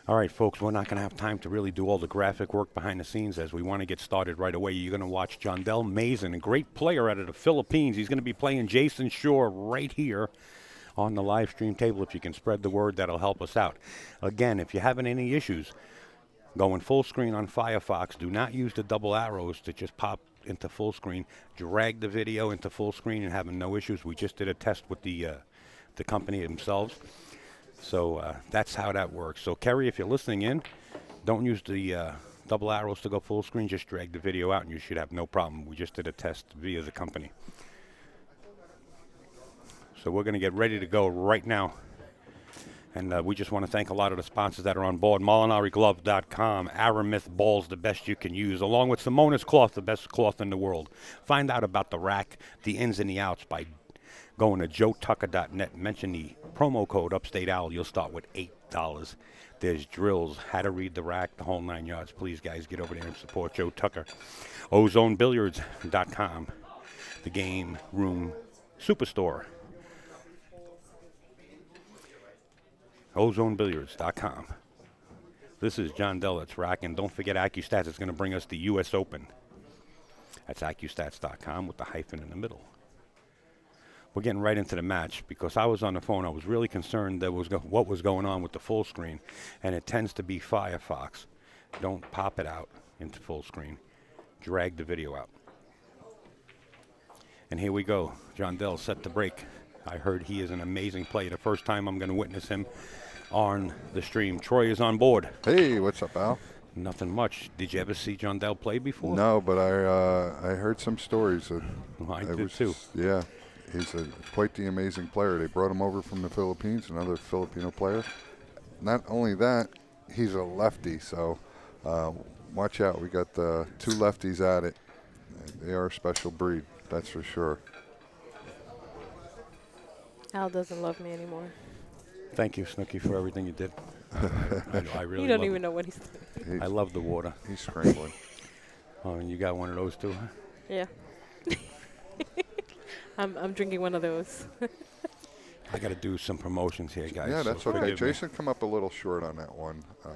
All right, folks, we're not going to have time to really do all the graphic work behind the scenes as we want to get started right away. You're going to watch Jundel Mazon, a great player out of the Philippines. He's going to be playing Jayson Shore right here on the live stream table. If you can spread the word, that'll help us out. Again, if you're having any issues going full screen on Firefox, do not use the double arrows to just pop into full screen. Drag the video into full screen and having no issues. We just did a test with the company themselves. So that's how that works. So Kerry, if you're listening in, don't use the double arrows to go full screen. Just drag the video out and you should have no problem. We just did a test via the company. So we're going to get ready to go right now. And we just want to thank a lot of the sponsors that are on board. MolinariGlove.com, Aramith Balls, the best you can use, along with Simonis Cloth, the best cloth in the world. Find out about the rack, the ins and the outs by going to joetucker.net. Mention the promo code Upstate Owl. You'll start with $8. There's drills, how to read the rack, the whole 9 yards. Please, guys, get over there and support Joe Tucker. OzoneBilliards.com, the game room superstore. OzoneBilliards.com. This is John Dell. It's racking. Don't forget AccuStats is going to bring us the U.S. Open. That's AccuStats.com with the hyphen in the middle. We're getting right into the match because I was on the phone. I was really concerned that what was going on with the full screen, and it tends to be Firefox. Don't pop it out into full screen. Drag the video out. And here we go. John Dell set to break. I heard he is an amazing player. The first time I'm going to witness him on the stream. Troy is on board. Hey, what's up, Al? Nothing much. Did you ever see John Dell play before? No, but I heard some stories. I did too. Yeah, he's quite the amazing player. They brought him over from the Philippines, another Filipino player. Not only that, he's a lefty, so watch out. We got two lefties at it. They are a special breed, that's for sure. Al doesn't love me anymore. Thank you, Snooki, for everything you did. I really You don't love even it. know what he's doing. I love the water. He's scrambling. Oh, and you got one of those too, huh? Yeah. I'm drinking one of those. I got to do some promotions here, guys. Yeah, that's so okay. forgive me. Jayson come up a little short on that one. I'm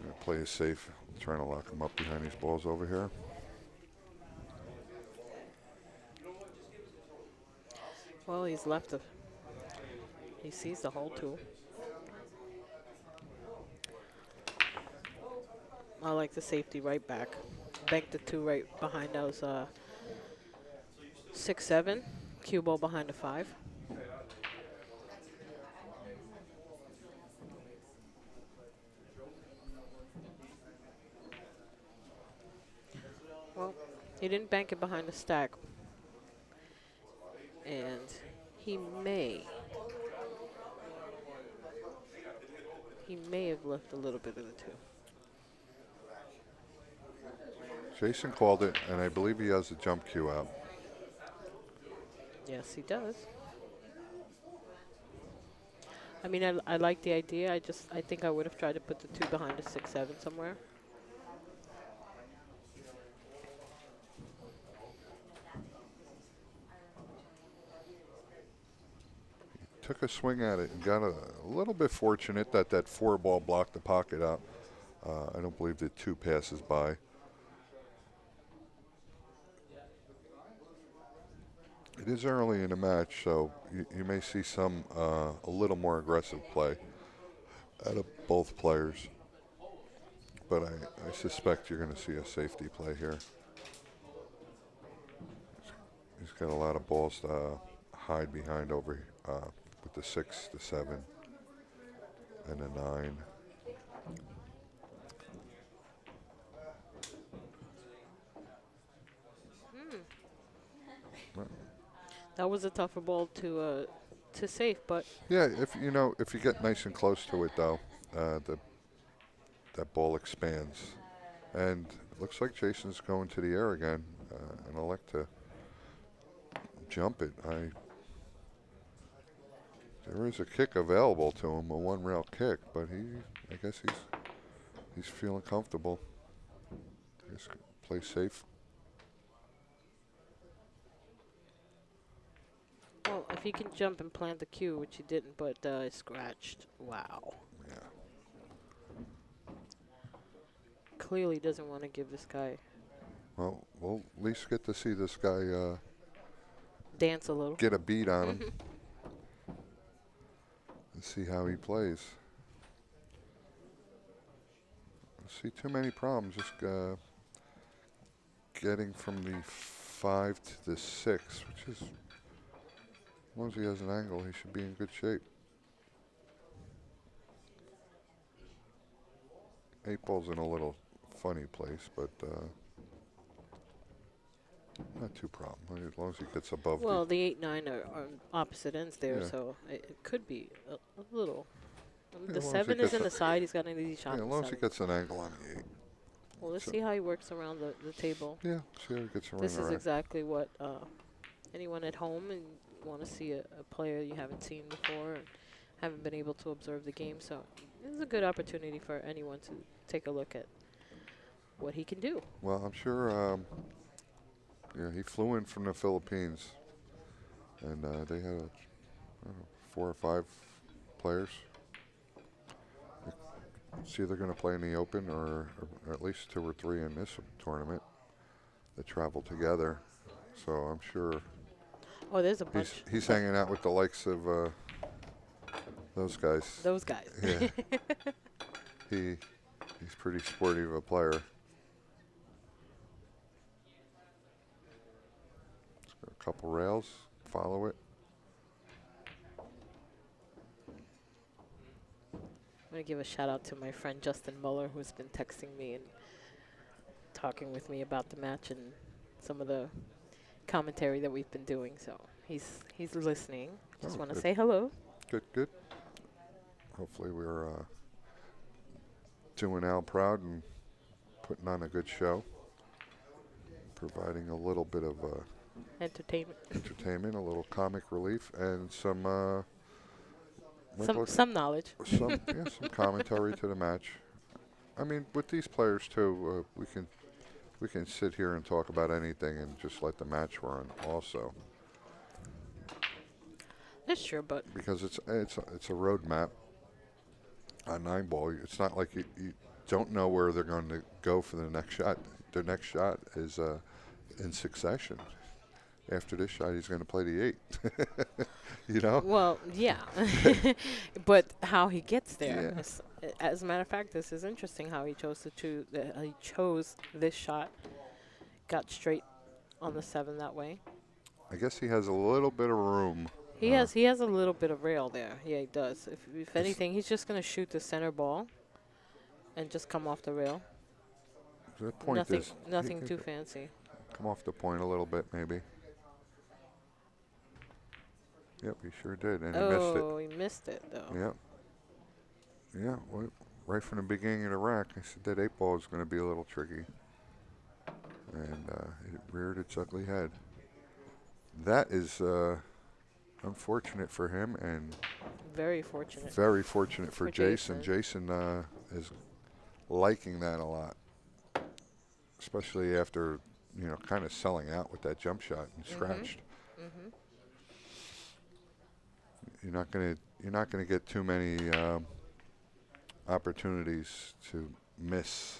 going to play it safe, trying to lock him up behind these balls over here. Well, he's left. He sees the hole too. I like the safety right back. Bank the two right behind those 6-7. Cue ball behind the 5. Well, he didn't bank it behind the stack. And he may have left a little bit of the 2. Jayson called it, and I believe he has a jump cue out. Yes, he does. I mean, I like the idea. I think I would have tried to put the 2 behind the 6-7 somewhere. Took a swing at it and got a little bit fortunate that that 4 ball blocked the pocket out. I don't believe the 2 passes by. It is early in the match, so you may see some a little more aggressive play out of both players. But I suspect you're going to see a safety play here. He's got a lot of balls to hide behind over with the 6, the 7, and the 9. That was a tougher ball to save, but Yeah, if you get nice and close to it though, that ball expands, and it looks like Jayson's going to the air again, and elect to jump it. There is a kick available to him, a 1-rail kick, but I guess he's feeling comfortable. Just play safe. well, if he can jump and plant the cue, which he didn't, but it scratched. Wow. Yeah. Clearly doesn't want to give this guy Well, we'll at least get to see this guy dance a little. get a beat on him and see how he plays. Don't see too many problems. Just getting from the 5 to the 6, which is, as long as he has an angle, he should be in good shape. 8-ball's in a little funny place, but not too problem. As long as he gets above Well, the 8-9 are on opposite ends there, Yeah. so it could be a little. Yeah, The as long as he 7 is gets in a- the side. He's got an easy shot. yeah, on as the long as he 7. gets an angle on the 8. Well, let's so- see how he works around the table. Yeah, see how he gets around This the is rack. exactly what anyone at home and want to see a player you haven't seen before and haven't been able to observe the game. So this is a good opportunity for anyone to take a look at what he can do. Well, I'm sure. Yeah, he flew in from the Philippines, and they had I don't know, 4 or 5 players. It's either going to play in the Open or at least 2 or 3 in this tournament that travel together. So I'm sure Oh, there's a bunch. he's hanging out with the likes of those guys. Those guys. Yeah. He's pretty sporty of a player. Just got a couple rails, follow it. I'm going to give a shout out to my friend Justin Muller, who's been texting me and talking with me about the match and some of the commentary that we've been doing. So he's listening. Just Oh, want to good. say hello. Good. Hopefully we're doing Al proud and putting on a good show, providing a little bit of Entertainment. entertainment, a little comic relief, and some Some knowledge. some commentary to the match. I mean, with these players too, we can sit here and talk about anything and just let the match run also, That's true, but because it's a roadmap on 9-ball. It's not like you don't know where they're going to go for the next shot. Their next shot is in succession. After this shot, he's going to play the 8. You know? well, yeah. But how he gets there. Yeah. As a matter of fact, this is interesting how he chose he chose this shot. Got straight on the 7 that way. I guess he has a little bit of room. He has a little bit of rail there. Yeah, he does. If anything, he's just going to shoot the center ball and just come off the rail. The point Nothing is, he nothing can too fancy. come off the point a little bit, maybe. Yep, he sure did, and he missed it. Oh, he missed it though. Yep. Yeah, well, right from the beginning of the rack, I said that 8-ball is going to be a little tricky. And it reared its ugly head. That is unfortunate for him and Very fortunate. very fortunate for For Jayson. Jayson. Jayson is liking that a lot, especially after, kind of selling out with that jump shot and scratched. Mm-hmm. You're not gonna get too many opportunities to miss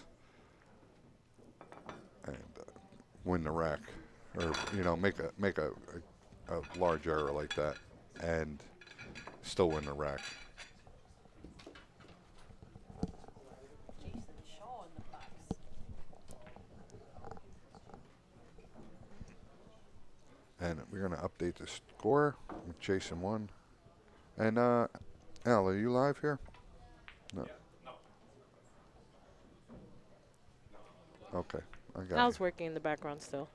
and win the rack, or make a large error like that and still win the rack. And we're gonna update the score with Jayson 1. And Al, are you live here? No. Okay, I got Al's you. working in the background still.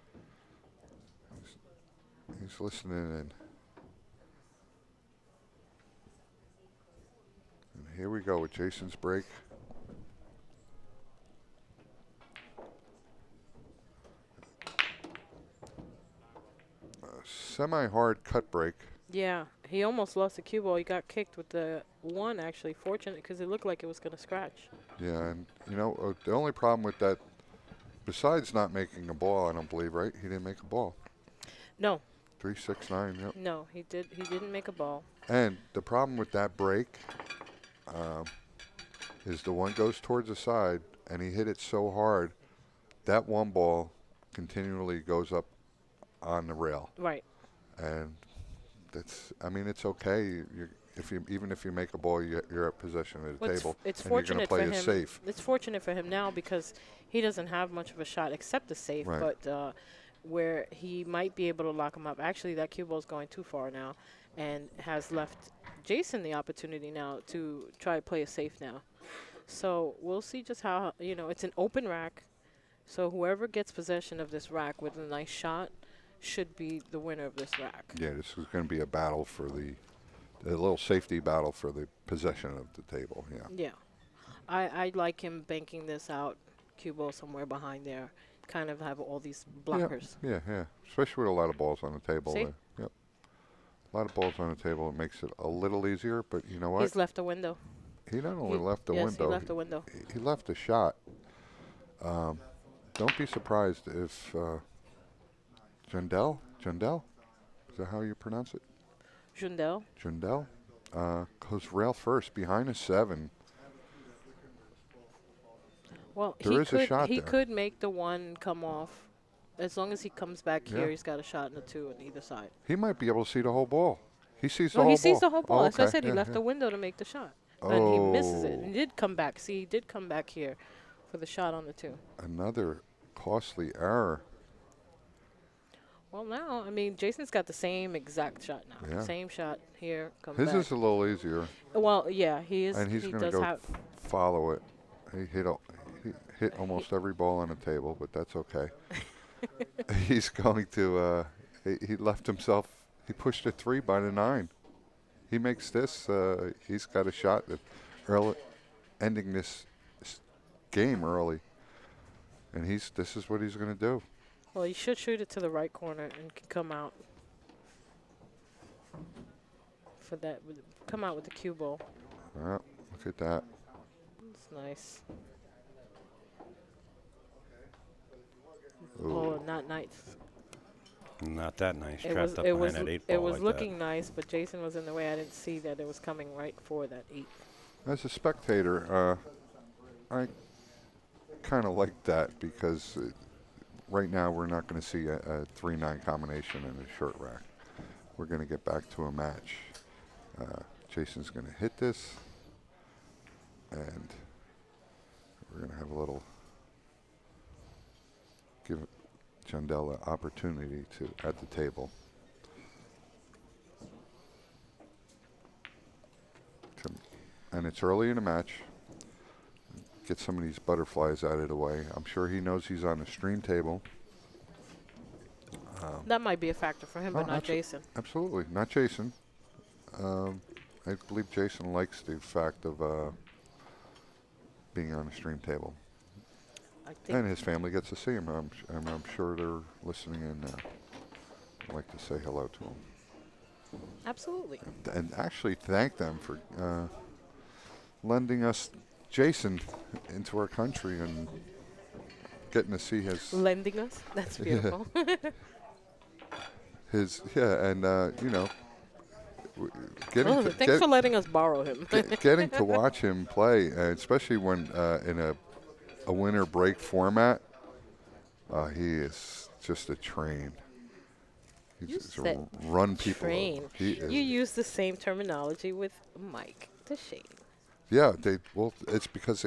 He's listening in. And here we go with Jayson's break. Semi-hard cut break. Yeah, he almost lost the cue ball. He got kicked with the 1, actually. Fortunate, because it looked like it was going to scratch. Yeah, and the only problem with that, besides not making a ball, I don't believe, right? He didn't make a ball. No, 369. Yep. No, he didn't make a ball. And the problem with that break is the one goes towards the side, and he hit it so hard that one ball continually goes up on the rail. Right. And that's, I mean, it's okay. Even if you make a ball, you're at possession of the Well, table, it's and you're going to fortunate play for it him. safe. It's fortunate for him now because he doesn't have much of a shot except the safe. Right. But where he might be able to lock him up. Actually, that cue ball is going too far now, and has left Jayson the opportunity now to try to play it safe now. So we'll see just how, it's an open rack. So whoever gets possession of this rack with a nice shot should be the winner of this rack. Yeah, this is going to be a battle for a little safety battle for the possession of the table. Yeah. Yeah. I like him banking this out, cue ball somewhere behind there, kind of have all these blockers. Yeah. Especially with a lot of balls on the table. See? Yep. A lot of balls on the table. It makes it a little easier, but you know what? He's left a window. He not only left the yes, window. he left a window. He left a shot. Don't be surprised if Jundel, is that how you pronounce it? Jundel. Goes rail first behind a 7. Well, There is a shot he there. could make the 1 come off. As long as he comes back here, Yeah. he's got a shot in the 2 on either side. He might be able to see the whole ball. He sees the No, whole he ball. sees the whole ball. Oh, That's why I okay. said he Yeah, left yeah. the window to make the shot. And he misses it. Oh. He did come back. See, he did come back here for the shot on the 2. Another costly error. Well, now, I mean, Jason's got the same exact shot now. Yeah. Same shot here, come His back. is a little easier, Well, yeah, he is. and he's he going to does go have. follow it. He hit almost every ball on the table, but that's okay. He's going to. He left himself. He pushed a 3 by the 9. He makes this. He's got a shot at ending this game early, and this is what he's going to do. Well, he should shoot it to the right corner and can come out for that. Come out with the cue ball. Look at that. It's nice. Ooh. Oh, not nice. Not that nice. It Trapped was. up It behind was. that 8 ball It was like looking nice, but Jayson was in the way. I didn't see that it was coming right for that 8. As a spectator, I kind of like that because right now we're not going to see a 3-9 combination in a short rack. We're going to get back to a match. Jason's going to hit this, and we're going to have a little give Jundel an opportunity to at the table. And it's early in the match. Get some of these butterflies out of the way. I'm sure he knows he's on the stream table. That might be a factor for him, but not Jayson. Absolutely, not Jayson. I believe Jayson likes the fact of being on the stream table. I think. And his family gets to see him. I'm sure they're listening and like to say hello to him. Absolutely. And actually thank them for lending us Jayson into our country and getting to see his Lending us. That's beautiful. Thanks for letting us borrow him. getting to watch him play, especially when in a winner break format, he is just a train. He's You just said run people train. over. He is. You use the same terminology with Mike DeShane. Yeah, it's because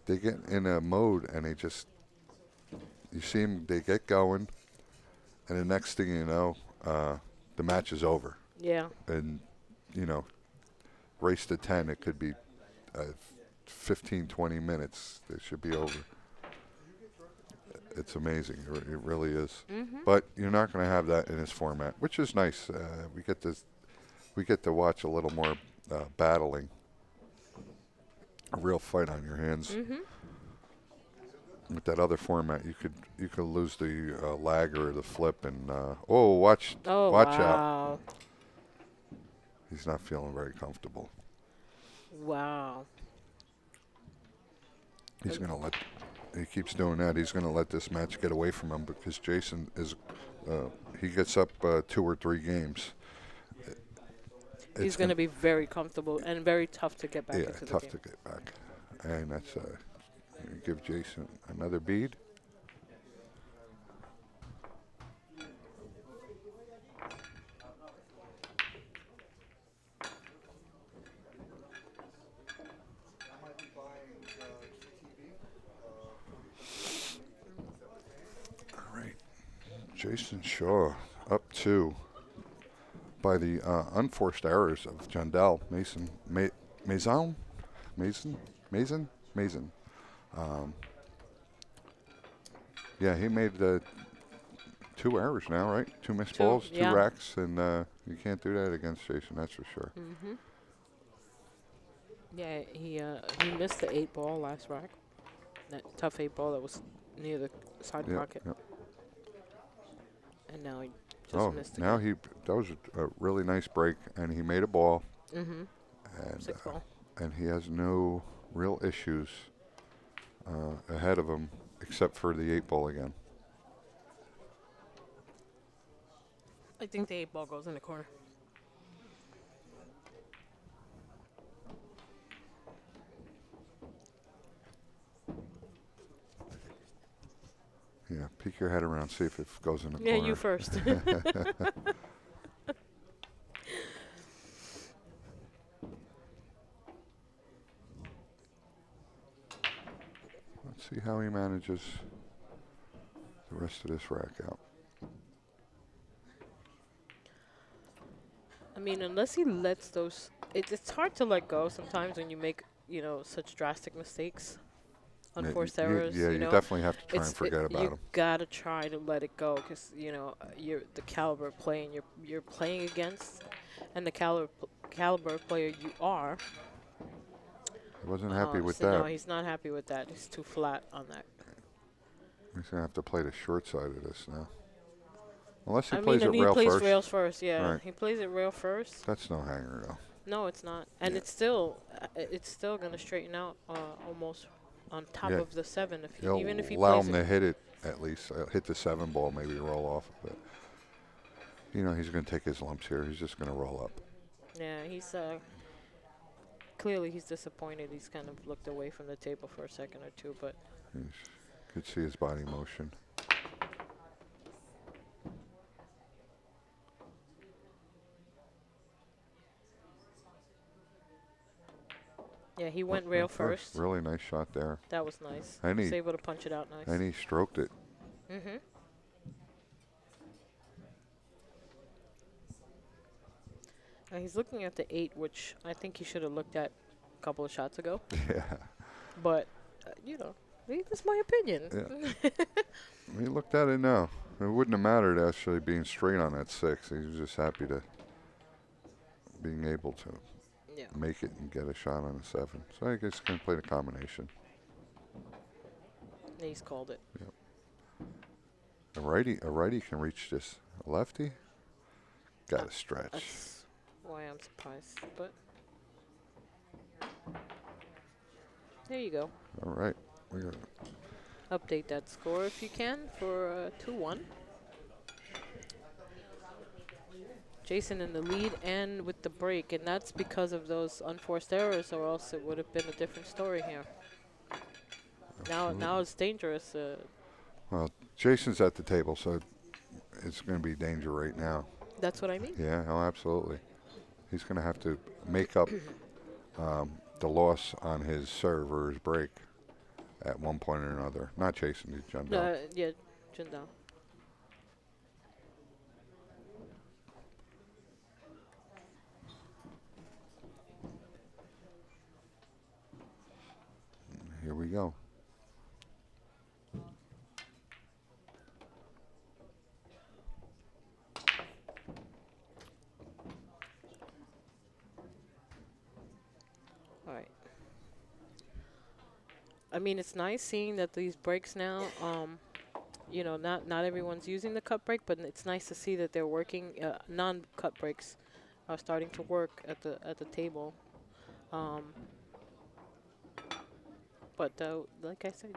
they get in a mode and you see them, they get going, and the next thing you know, the match is over. Yeah. And, race to 10, it could be 15, 20 minutes. It should be over. It's amazing. It really is. Mm-hmm. But you're not going to have that in this format, which is nice. We get to watch a little more battling, a real fight on your hands. Mm-hmm. With that other format, you could lose the lag or the flip, and watch out. He's not feeling very comfortable. Wow. He's he keeps doing that, he's going to let this match get away from him because Jayson is, he gets up 2 or 3 games. He's going to be very comfortable and very tough to get back into the game. Yeah, tough to get back. And that's, give Jayson another bead. All right. Jayson Shaw up 2 by the unforced errors of Jundel Mazon. Yeah, he made 2 errors now, right? 2 missed balls, 2 racks, and you can't do that against Jayson, that's for sure. Yeah, he missed the 8 ball last rack. That tough 8 ball that was near the side pocket. Yep. And now he just missed now again. that was a really nice break, and he made a ball. And 6 ball. And he has no real issues ahead of him except for the 8 ball again. I think the 8 ball goes in the corner. Yeah, peek your head around, see if it goes in the Yeah, corner. you first. Let's see how he manages the rest of this rack out. I mean, unless he lets those, it's hard to let go sometimes when you make, such drastic mistakes, unforced errors. Yeah, you definitely have to try and forget about you them. gotta try to let it go because you're the caliber of playing you're playing against, and the caliber of player you are. He wasn't happy with so that. No, he's not happy with that. He's too flat on that. He's going to have to play the short side of this now. Unless he I plays mean, it rail he plays first. rails first, yeah. Right. He plays it rail first. That's no hanger, though. No, it's not. And Yeah. it's still going to straighten out almost on top of the 7. Even if he allow plays him to hit it at least. Hit the 7 ball, maybe roll off of it. He's going to take his lumps here. He's just going to roll up. Yeah, he's clearly he's disappointed. He's kind of looked away from the table for a second or two, but You could see his body motion. yeah, he went rail first. Really nice shot there. That was nice. And He was able to punch it out nice. And he stroked it. He's looking at the 8, which I think he should have looked at a couple of shots ago. Yeah. But, that's my opinion. Yeah. He looked at it now. It wouldn't have mattered actually being straight on that 6. He was just happy to being able to make it and get a shot on a 7. So I guess he's going to play the combination. He's called it. Yep. A righty can reach this. A lefty? Got to stretch. That's why I'm surprised. But there you go. All right. We're going to Update that score if you can for 2-1. Jayson in the lead and with the break, and that's because of those unforced errors, or else it would have been a different story here. Now it's dangerous. Well, Jason's at the table, so it's going to be danger right now. That's what I mean. Yeah, absolutely. He's going to have to make up the loss on his serve or his break at one point or another. Not Jayson, he's Jundel. Yeah, Jundel. Here we go. All right. I mean, it's nice seeing that these breaks now, not everyone's using the cut break, but it's nice to see that they're working. Non-cut breaks are starting to work at the table. But like I said,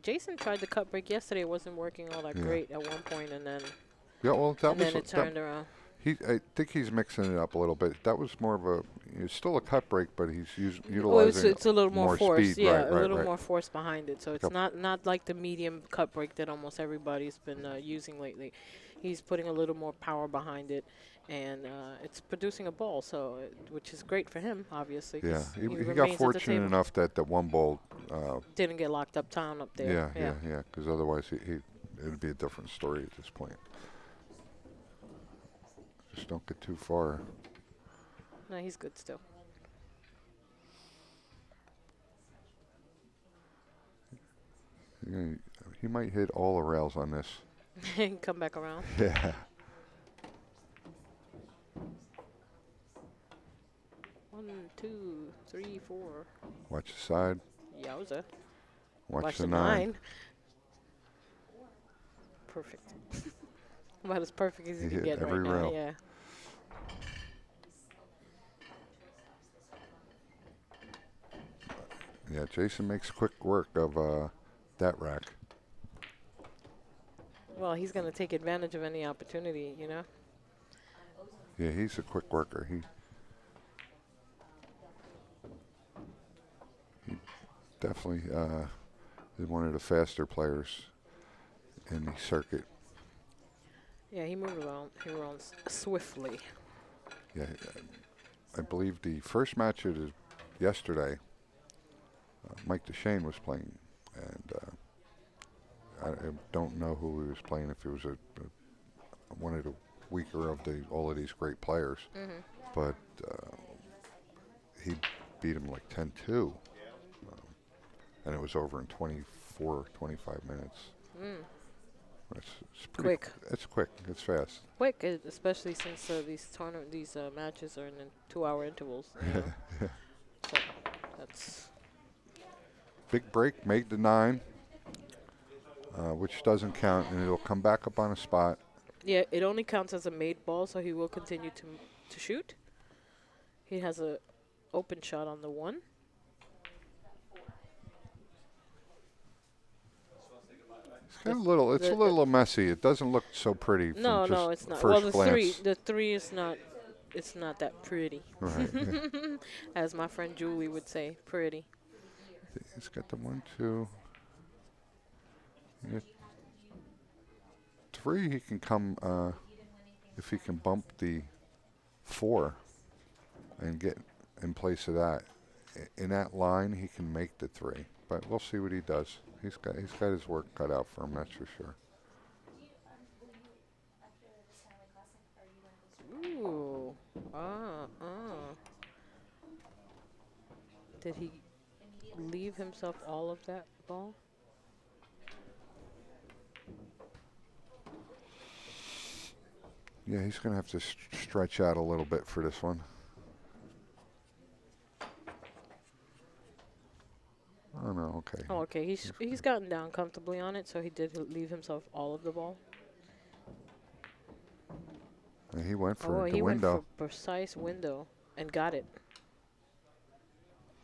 Jayson tried the cut break yesterday. It wasn't working all that Yeah. great at one point, and then Yeah, well, that was it turned around. I think he's mixing it up a little bit. That was more of a, it's still a cut break, but he's Well, utilizing it's a little more force. speed. Yeah, Right, a little right. more force behind it. So it's Yep. not like the medium cut break that almost everybody's been using lately. He's putting a little more power behind it, and it's producing a ball. So which is great for him, obviously. Yeah, 'Cause he got remains at the fortunate table. enough that the one ball. Didn't get locked up town up there. Yeah. Because otherwise, it would be a different story at this point. Just don't get too far. No, he's good still. He might hit all the rails on this. Come back around. Yeah. 1, 2, 3, 4. Watch the side. Yowza. Watch the 9. Perfect. About as perfect as He you can hit get every right now. rail. Yeah. Yeah, Jayson makes quick work of that rack. Well, he's going to take advantage of any opportunity, Yeah, he's a quick worker. He definitely is one of the faster players in the circuit. Yeah, he moved around. He runs swiftly. Yeah, I believe the first match yesterday, Mike DeShane was playing, and I don't know who he was playing, if he was one of the weaker of all of these great players, but he beat him like 10-2, and it was over in 24, 25 minutes. It's pretty Quick. It's quick. It's fast. Quick, especially since these matches are in 2-hour intervals. So that's Big break, made the 9, which doesn't count, and it'll come back up on a spot. yeah. It only counts as a made ball, so he will continue to shoot. He has a open shot on the 1. It's a little messy. It doesn't look so pretty. No, from just it's not. First Well, glance. the 3 is not. It's not that pretty, Right. Yeah. as my friend Julie would say. Pretty. He's got the 1, 2. Yeah. 3, he can come if he can bump the 4 and get in place of that. In that line, he can make the 3. But we'll see what he does. He's got his work cut out for him, that's for sure. Ooh. Did he leave himself all of that ball? Yeah, he's going to have to stretch out a little bit for this one. Oh, no, okay. Oh, okay. He's gotten down comfortably on it, so he did leave himself all of the ball. And he went for the He window. went for precise window and got it.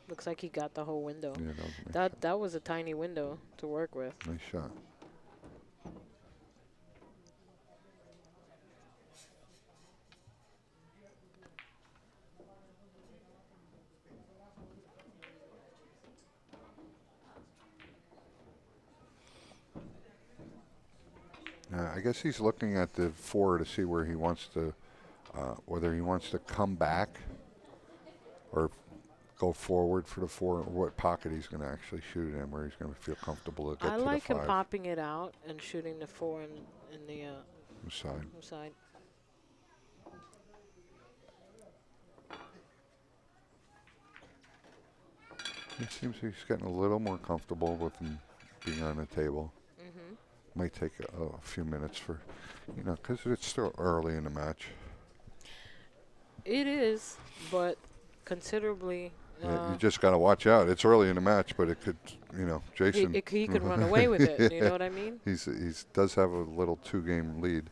Looks like he got the whole window. Yeah, that was a nice That was a tiny window to work with. Nice shot. I guess he's looking at the 4 to see where he wants to, whether he wants to come back or go forward for the 4, or what pocket he's going to actually shoot it in, where he's going to feel comfortable to get I to like the 5. him popping it out and shooting the 4 in the Side. side. It seems he's getting a little more comfortable with him being on the table. Might take a few minutes for, because it's still early in the match. It is, but considerably. Yeah, you just got to watch out. It's early in the match, but it could, Jayson. He could run away with it. You know what I mean? He does have a little 2-game lead.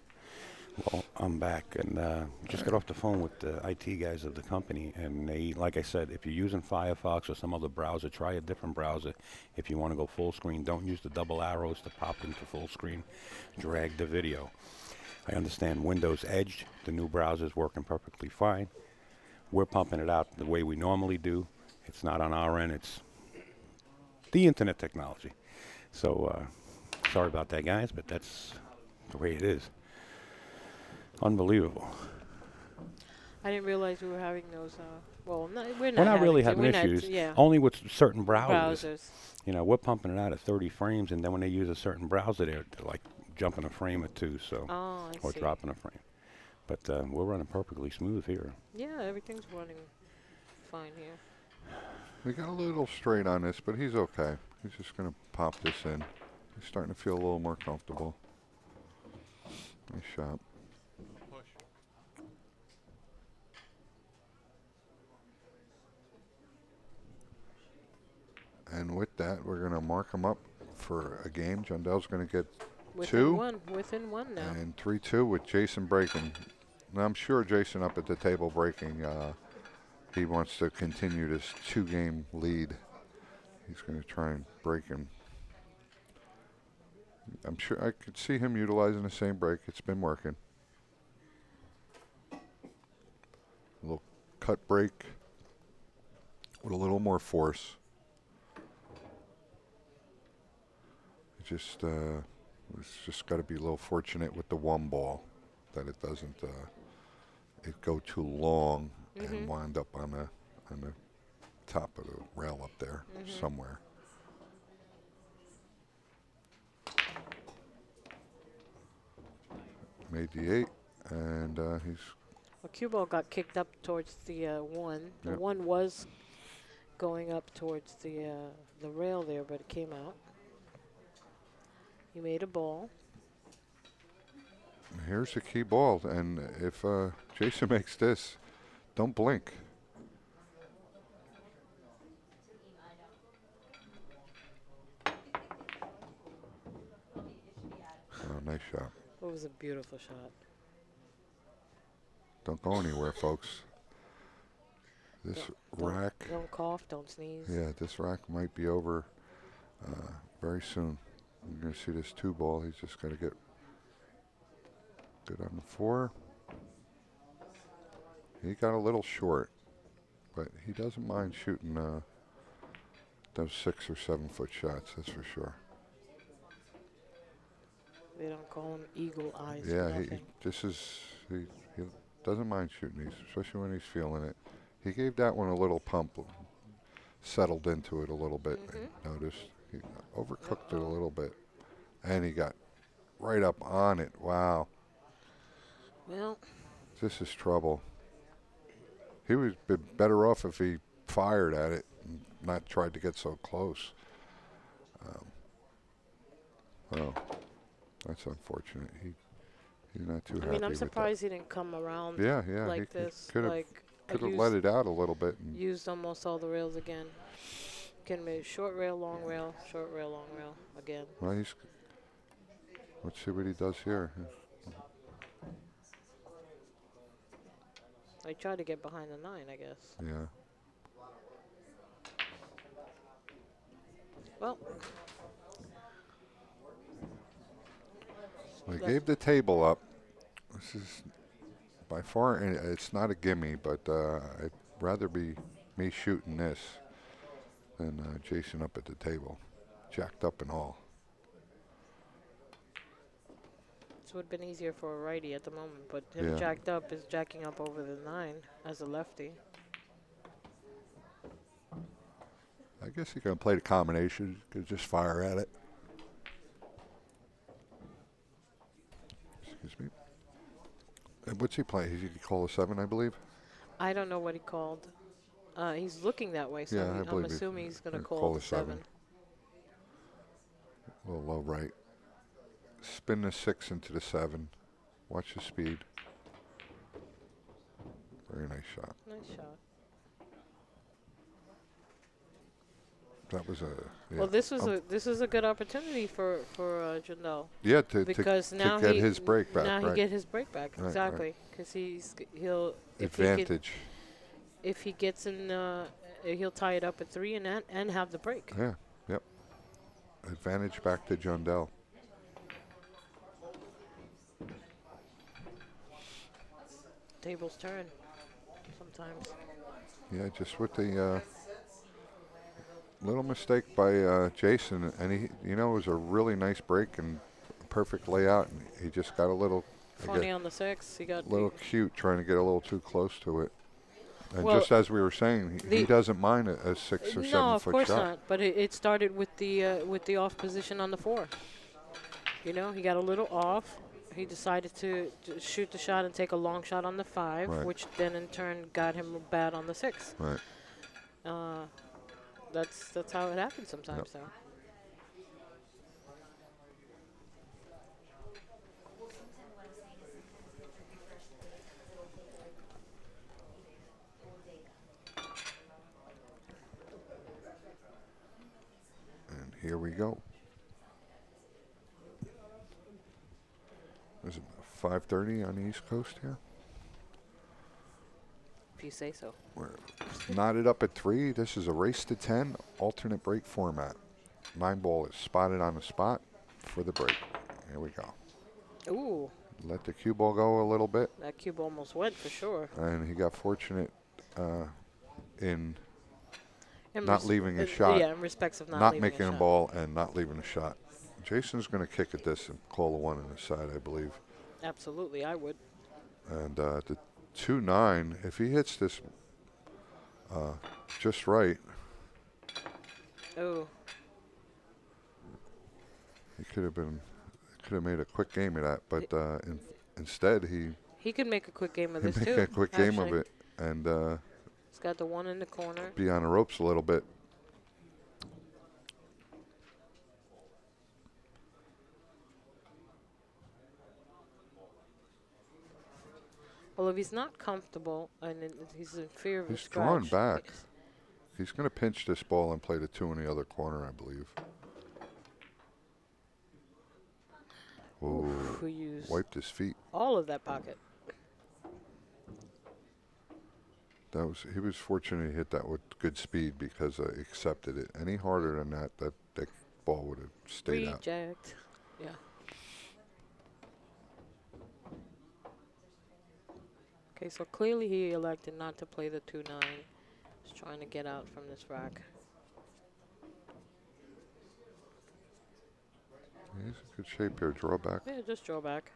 Well, I'm back, and just got off the phone with the IT guys of the company, and they, like I said, if you're using Firefox or some other browser, try a different browser. If you want to go full screen, don't use the double arrows to pop into full screen. Drag the video. I understand Windows Edge, the new browser's working perfectly fine. We're pumping it out the way we normally do. It's not on our end, it's the internet technology. So, sorry about that, guys, but that's the way it is. Unbelievable. I didn't realize we were having those. Well, we're We're not really having having issues, yeah, only with certain browsers. browsers. You know, we're pumping it out at 30 frames, and then when they use a certain browser, they're like jumping a frame or two, so Oh, I or see. dropping a frame. But we're running perfectly smooth here. Yeah, everything's running fine here. We got a little straight on this, but he's okay. He's just going to pop this in. He's starting to feel a little more comfortable. Nice shot. And with that, we're going to mark him up for a game. Jundel's going to get two. Within one now. And 3-2 with Jayson breaking. Now, I'm sure Jayson up at the table breaking. He wants to continue this 2-game lead. He's going to try and break him. I'm sure I could see him utilizing the same break. It's been working. A little cut break with a little more force. It's just got to be a little fortunate with the one ball that it doesn't it go too long and wind up on the top of the rail up there somewhere. Made the 8, and he's. Well, cue ball got kicked up towards the 1. The Yep. 1 was going up towards the rail there, but it came out. He made a ball. Here's the key ball, and if Jayson makes this, don't blink. Oh, nice shot. It was a beautiful shot. Don't go anywhere, folks. This rack. Don't cough, don't sneeze. Yeah, this rack might be over very soon. You're going to see this 2 ball. He's just got to get good on the 4. He got a little short, but he doesn't mind shooting those 6 or 7 foot shots, that's for sure. They don't call him eagle eyes. Yeah, for he nothing. doesn't mind shooting these, especially when he's feeling it. He gave that one a little pump, settled into it a little bit. I noticed he overcooked it a little bit, and he got right up on it. Wow, Well, this is trouble. He would be better off if he fired at it and not tried to get so close. Oh, that's unfortunate. He's not too happy I mean, I'm with that. surprised he didn't come around Yeah, like he this. could have Like let it out a little bit. And used almost all the rails again. Can make short rail, long rail, short rail, long rail again. well, let's see what he does here. I tried to get behind the 9, I guess. Yeah. Well, He gave the table up. This is by far, and it's not a gimme, but I'd rather be me shooting this than Jayson up at the table, jacked up and all. this would have been easier for a righty at the moment, but him Yeah. jacked up is jacking up over the 9 as a lefty. I guess he can play the combination. Could just fire at it. Excuse me. And what's he play? He call a 7, I believe. I don't know what he called. He's looking that way, so Yeah, I I'm believe he- assuming he's going to call call a the 7. A little low right. Spin the 6 into the 7. Watch the speed. Very nice shot. Nice shot. That was a Well, this is a good opportunity for Jundel, yeah because to now get his break back. now he Right. get his break back, Right, exactly, because he'll Advantage. if he gets in he'll tie it up at 3 and have the break. Yeah. Yep. Advantage back to Jundel. Tables turn sometimes. Yeah, just with the little mistake by Jayson, and it was a really nice break and perfect layout, and he just got a little Funny on the 6, he got little cute trying to get a little too close to it. And Well, just as we were saying, he doesn't mind a 6 or 7 no, of foot course shot. not. But it started with the off position on the 4. He got a little off. He decided to shoot the shot and take a long shot on the 5, Right. which then in turn got him bad on the 6. Right. That's how it happens sometimes, though. And here we go. Is it 5:30 on the East Coast here? If you say so. We're knotted up at 3. This is a race to 10 alternate break format. 9 ball is spotted on the spot for the break. Here we go. Ooh, Let the cue ball go a little bit, that cube almost went for sure. and he got fortunate in In not leaving his shot. Yeah, in respects of not leaving making a a shot. ball and not leaving a shot. Jason's going to kick at this and call a 1 on the side, I believe. Absolutely, I would. And the 2-9, if he hits this just right, Oh, he could have made a quick game of that. But instead, he could make a quick game of he this make too. a quick game of actually. it and He's got the 1 in the corner. be on the ropes a little bit. Well, if he's not comfortable and he's in fear of a He's scratch, drawn back. He's going to pinch this ball and play the 2 in the other corner, I believe. Whoa. who used Wiped his feet. all of that pocket. He was fortunate he hit that with good speed because he accepted it. Any harder than that ball would have stayed out. Reject. Yeah. Okay, so clearly he elected not to play the 2-9. He's trying to get out from this rack. He's in good shape here. Draw back Yeah, just draw back.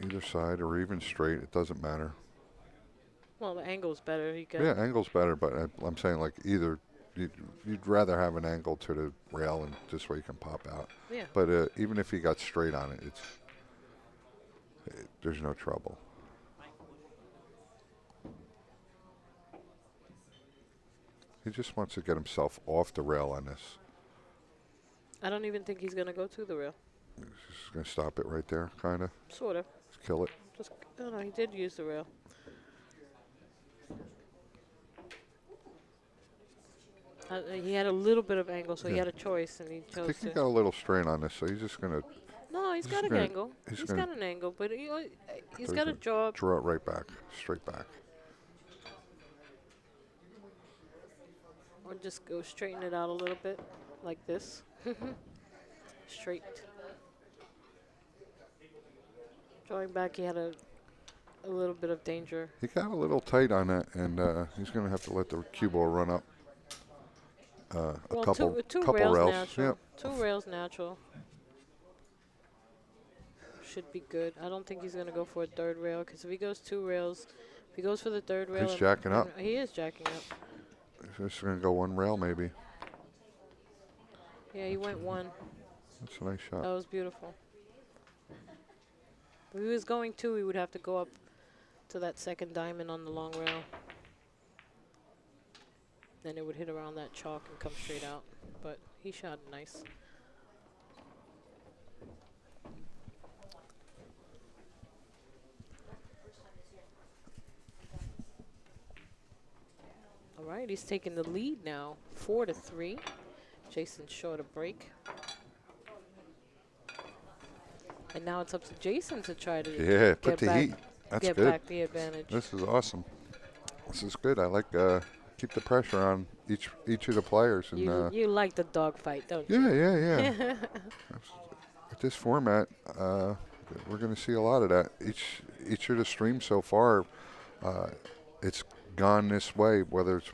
either side or even straight. It doesn't matter. Well, the angle's better. He got Yeah, angle's better, but I'm saying like either you'd rather have an angle to the rail and this way you can pop out. Yeah. But even if he got straight on it, there's no trouble. He just wants to get himself off the rail on this. I don't even think he's gonna go to the rail. He's just gonna stop it right there, kind of. Sort of. Kill it. Just no, he did use the rail. He had a little bit of angle, so he Yeah. had a choice, and he I chose think he to. got a little strain on this, so he's just gonna No, he's got an gonna- angle. he's He's gonna got an angle, but he's so got a he's jaw. draw it right back, straight back. Or just go straighten it out a little bit, like this. Straight. Drawing back, he had a little bit of danger. He got a little tight on that, and he's gonna have to let the cue ball run up. A Well, couple two couple rails rails. natural. Yep. 2 rails natural. Should be good. I don't think he's going to go for a 3rd rail, because if he goes 2 rails, if he goes for the 3rd rail. He's jacking up. He is jacking up. He's just gonna go 1 rail maybe. Yeah, he went 1. That's a nice That shot. was beautiful. If he was going 2, he would have to go up to that 2nd diamond on the long rail. Then it would hit around that chalk and come straight out. But he shot nice. All right. right, he's taking the lead now, 4-3. Jayson short a break. And now it's up to Jayson to try to Yeah, put get the back, heat. That's get good. back the advantage. This is awesome. This is good. I like keep the pressure on each of the players. And You like the dogfight, don't yeah, you? yeah. With this format, we're going to see a lot of that. Each of the streams so far, it's gone this way. Whether it's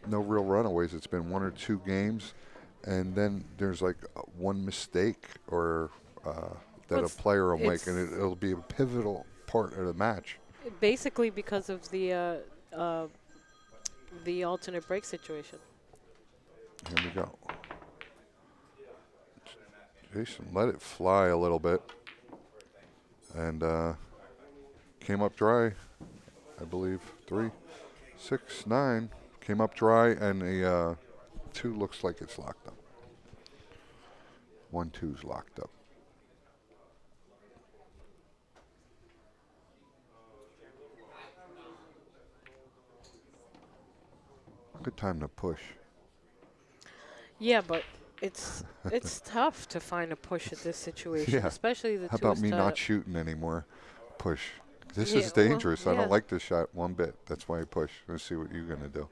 no real runaways, it's been 1 or 2 games, and then there's like one mistake or that a player will make, and it'll be a pivotal part of the match. Basically because of the alternate break situation. Here we go. Jayson let it fly a little bit and came up dry, I believe. 3, 6, 9 came up dry, and the 2 looks like it's locked up. 1, 2's locked up. Good time to push. Yeah, but it's tough to find a push at this situation, Yeah. especially the How two about me not shooting anymore? Push. This is well, dangerous. I yeah. don't like this shot one bit. That's why I push. Let's see what you're going to do.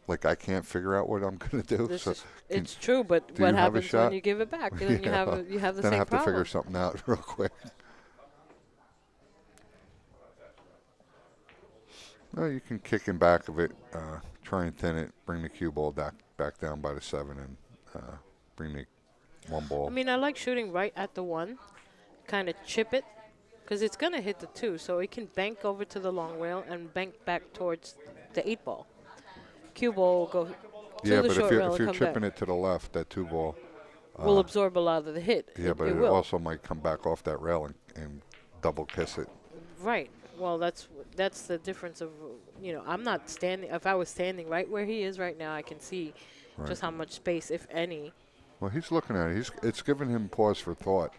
Like, I can't figure out what I'm going to do. So It's true, but do what you have a happens when shot? you give it back? Then you have the then same I have problem. to figure something out real quick. No, you can kick in back of it, try and thin it, bring the cue ball back down by the 7, and bring the 1 ball. I mean, I like shooting right at the 1, kind of chip it, because it's going to hit the 2, so it can bank over to the long rail and bank back towards the 8 ball. Cue ball will go to the but short rail if and you're come chipping back. it to the left, that 2 ball. Will absorb a lot of the hit. Yeah, but it will. also might come back off that rail and double kiss it. Right. Well, that's the difference of, I'm not standing. If I was standing right where he is right now, I can see just how much space, if any. Well, he's looking at it. It's giving him pause for thought.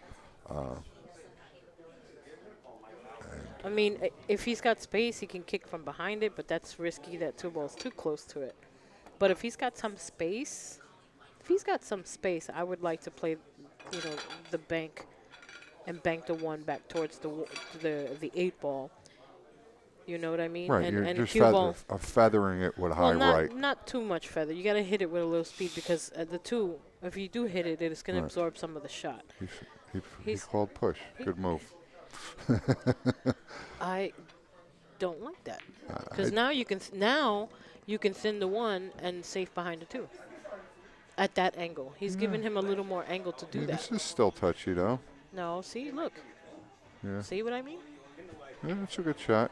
I mean, if he's got space, he can kick from behind it, but that's risky. That 2 ball's too close to it. But if he's got some space, I would like to play, the bank and bank the 1 back towards the 8 ball. You know what I mean? Right, and you're just cue ball, feathering it with high right. not too much feather. You got to hit it with a little speed because the 2, if you do hit it, it's going to absorb some of the shot. He called push. Good move. I don't like that because now you can thin the 1 and safe behind the 2 at that angle. He's giving him a little more angle to do that. This is still touchy though. No, see, look. Yeah. See what I mean? Yeah, that's a good shot.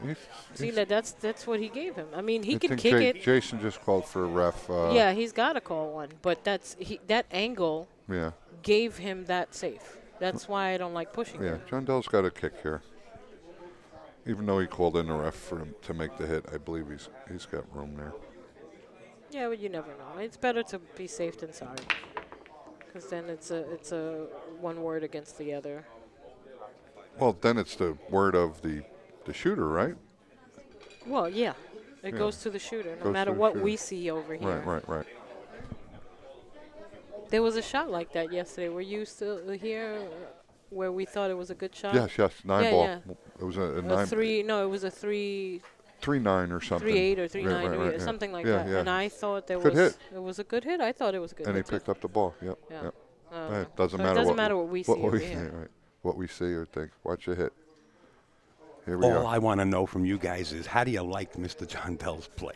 See that's what he gave him. I mean, he I can think kick it. Jayson just called for a ref. Yeah, he's got to call one, but that angle Yeah. gave him that safe. That's why I don't like pushing. Yeah, Jundel's got a kick here. Even though he called in a ref for him to make the hit, I believe he's got room there. Yeah, but you never know. It's better to be safe than sorry, because then it's a one word against the other. Well, then it's the word of the shooter, right? Well, yeah, it goes to the shooter, no Goes matter to the what shooter. we see over here. Right. There was a shot like that yesterday. Were you still here where we thought it was a good shot? Yes, 9 Yeah, ball. yeah. It was a 9. No, it was a 3-8 3-9 or something. or 3-9 or something like that. Yeah. And I thought it was a good hit. I thought it was a good And he hit. picked up the ball. Yep. Yeah. Yep. So It doesn't it matter doesn't matter what we see over here. Right. What we see or think. Watch it hit. Here we All go. I want to know from you guys is, how do you like Mr. Jundel's play?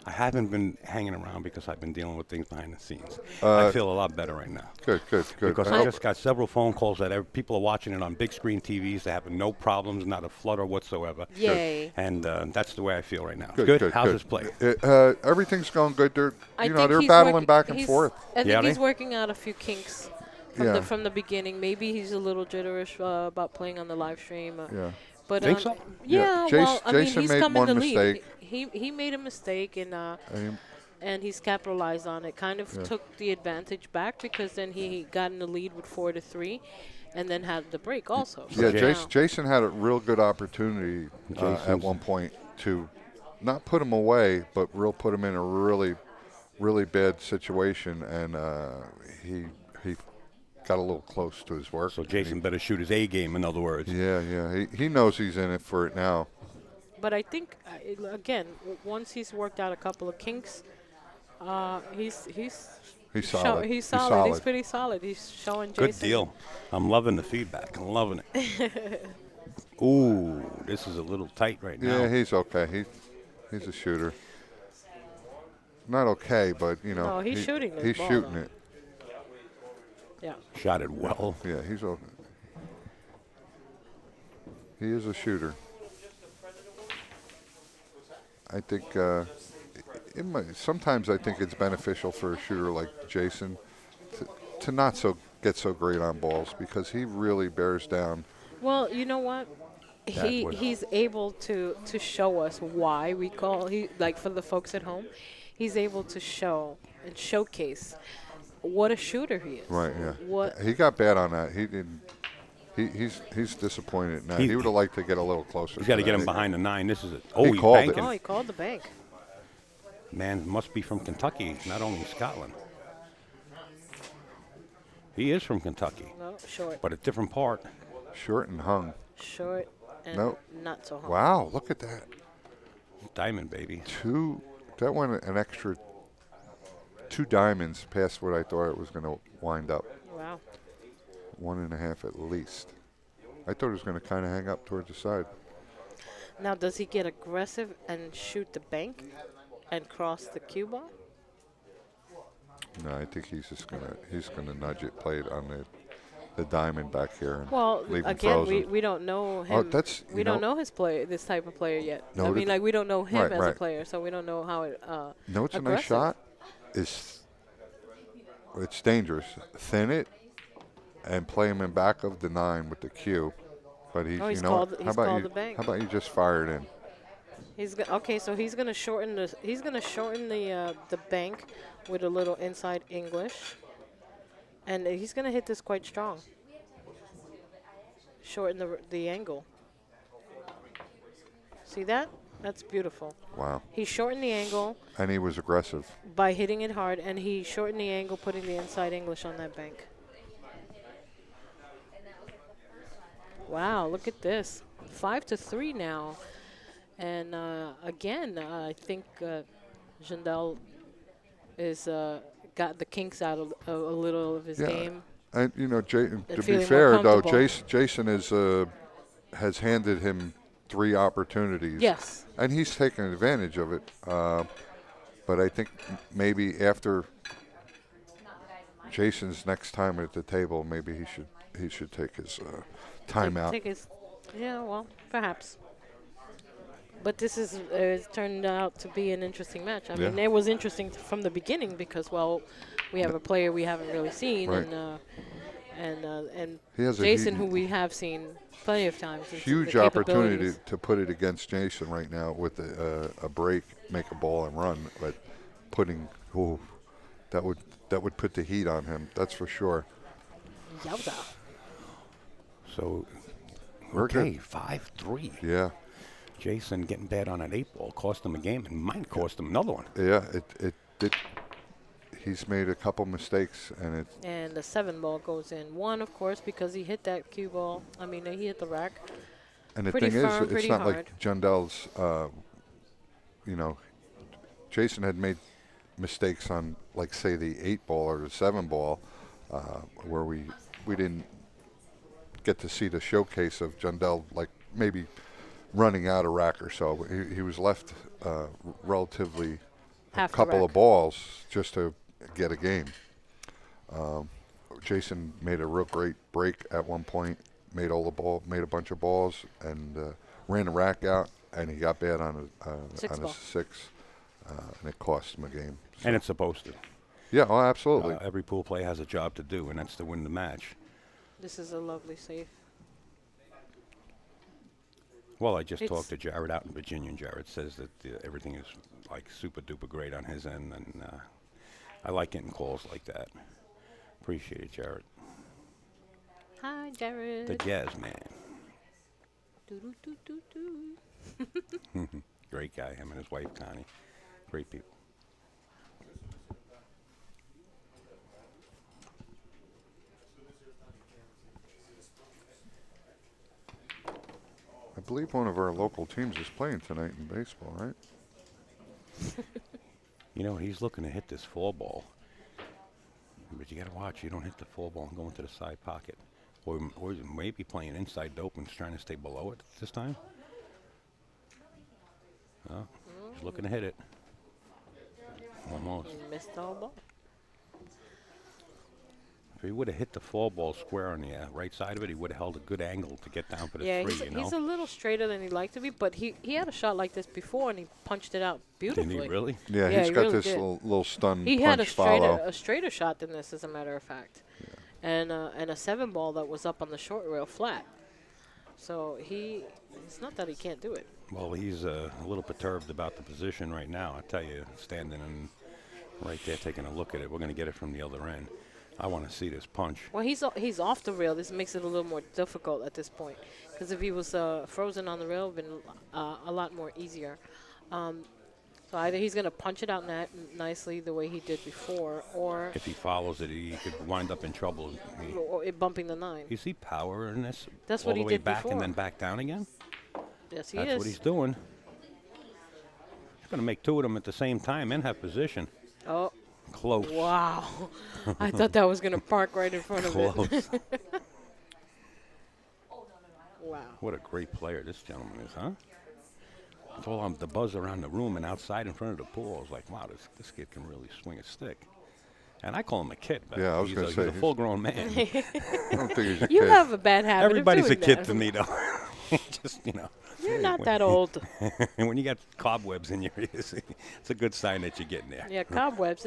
I haven't been hanging around because I've been dealing with things behind the scenes. I feel a lot better right now. Good. Because I just got several phone calls that people are watching it on big screen TVs. They have no problems, not a flutter whatsoever. Yay. And that's the way I feel right now. Good. How's this play? Everything's going good. They're I think they're he's battling back and forth. I think Yeah, he's they? working out a few kinks from the beginning. Maybe he's a little jitterish about playing on the live stream. Yeah. But Think so? Yeah. Yeah. Well, I mean, Jayson he's made come one in the lead. mistake. He made a mistake and he's capitalized on it. Kind of took the advantage back because then he got in the lead with 4-3, and then had the break also. Yeah, So now- Jayson had a real good opportunity at Jayson's- one point to not put him away, but put him in a really bad situation, and he got a little close to his work. So Jayson better shoot his A game, in other words. Yeah. He knows he's in it for it now. But I think again, once he's worked out a couple of kinks, he's He's solid. He's solid. He's pretty solid. He's showing Jayson. Good deal. I'm loving the feedback. I'm loving it. Ooh, this is a little tight right now. Yeah, he's okay. He's a shooter. Not okay, but you know. No, he's shooting this He's ball, shooting though. it. Yeah. Shot it well. Yeah, he's okay. He is a shooter. I think sometimes I think it's beneficial for a shooter like Jayson to not get so great on balls because he really bears down. Well, you know what? He's able to show us why we call like for the folks at home, he's able to show and showcase what a shooter he is. Right. Yeah. What He got bad on that. He didn't. He's disappointed in that. He would have liked to get a little closer. You got to get him that. behind the 9. This is it. He He's called it. banking. Oh, he called the bank. Man must be from Kentucky, not only Scotland. He is from Kentucky, No, short. but a different part. Short and hung. Short and Nope. not so hard. Wow, look at that. Diamond, baby. That went an extra 2 diamonds past what I thought it was going to wind up. Wow. 1.5 at least. I thought it was going to kind of hang up towards the side. Now, does he get aggressive and shoot the bank and cross the cue ball? No, I think he's gonna nudge it, play it on the diamond back here. And Well, leave him again, frozen. we don't know him. We don't know his player, this type of player yet. I mean, like we don't know him as a player, so we don't know how it. No, it's a nice aggressive. shot. It's dangerous. Thin it and play him in back of the 9 with the cue. But he's, he's you know, called- how he's about called you? the bank. How about you just fire it in? Okay, so he's gonna shorten the the bank with a little inside English, and he's gonna hit this quite strong. Shorten the angle. See that? That's beautiful. Wow. He shortened the angle And he was aggressive. by hitting it hard, and he shortened the angle, putting the inside English on that bank. Wow, look at this. 5-3 now. And again, I think Jundel is got the kinks out of a little of his game. And you know, to be feeling more fair though, comfortable. Jayson has handed him 3 opportunities. Yes. And he's taken advantage of it. But I think maybe after Jason's next time at the table, maybe he should take his timeout. Yeah, well, perhaps. But this is it's turned out to be an interesting match. I mean, it was interesting from the beginning because, well, we have a player we haven't really seen, Right. and He has a Jayson, who we have seen plenty of times. huge the opportunity capabilities. to put it against Jayson right now with a break, make a ball and run. But that would put the heat on him. That's for sure. Yowza. So, We're okay, good. 5-3. Yeah. Jayson getting bad on an 8-ball cost him a game and might cost him another one. Yeah. He's made a couple mistakes, and And the 7-ball goes in. 1, of course, because he hit that cue ball. I mean, he hit the rack. and the Pretty thing firm, is, it's pretty not hard. like Jundel's. Jayson had made mistakes on, like, say, the 8-ball or the 7-ball, where we didn't get to see the showcase of Jundel, like maybe running out a rack or so. He was left relatively Half a the couple rack. of balls just to get a game. Jayson made a real great break at one point, made a bunch of balls, and ran the rack out, and he got bad on a 6, and it cost him a game. So And it's supposed to. yeah, oh, absolutely. Every pool player has a job to do, and that's to win the match. This is a lovely save. Well, I just It's- talked to Jared out in Virginia, and Jared says that everything is like super duper great on his end, and I like getting calls like that. Appreciate it, Jared. Hi, Jared. The Jazz Man. Doo-doo-doo-doo-doo. great guy, him and his wife, Connie. Great people. I believe one of our local teams is playing tonight in baseball, right? You know, he's looking to hit this 4-ball. But you got to watch. You don't hit the 4-ball and go into the side pocket. Or maybe playing inside dope and trying to stay below it this time. Oh, he's looking to hit it. Almost. He missed all ball. If he would have hit the 4-ball square on the right side of it, he would have held a good angle to get down for the Yeah, 3, he's a little straighter than he'd like to be, but he had a shot like this before, and he punched it out beautifully. Didn't he really? Yeah, Yeah, he's he got really this did. little stun He punch had follow. a straighter shot than this, as a matter of fact, and a 7-ball that was up on the short rail flat. So it's not that he can't do it. Well, he's a little perturbed about the position right now. I tell you, standing and right there taking a look at it. We're going to get it from the other end. I want to see this punch. Well, he's off the rail. This makes it a little more difficult at this point, because if he was frozen on the rail, it would have been a lot more easier. So either he's going to punch it out nicely the way he did before, or If he follows it, he could wind up in trouble. it bumping the 9. You see power in this? That's all what the he way did back before. and then back down again? Yes, he That's is. what he's doing. He's going to make 2 of them at the same time and have position. Oh, Close. wow. I thought that was going to park right in front of it. Close. Wow. What a great player this gentleman is, huh? It's all the buzz around the room and outside in front of the pool. I was like, wow, this kid can really swing a stick. And I call him a kid, but Yeah, I was he's, gonna a, say, he's a he's- full-grown man. I don't think he's a You kid. have a bad habit Everybody's of a doing kid that. to me, though. Just, You're not that old. And when you got cobwebs in your ears, it's a good sign that you're getting there. Yeah, cobwebs.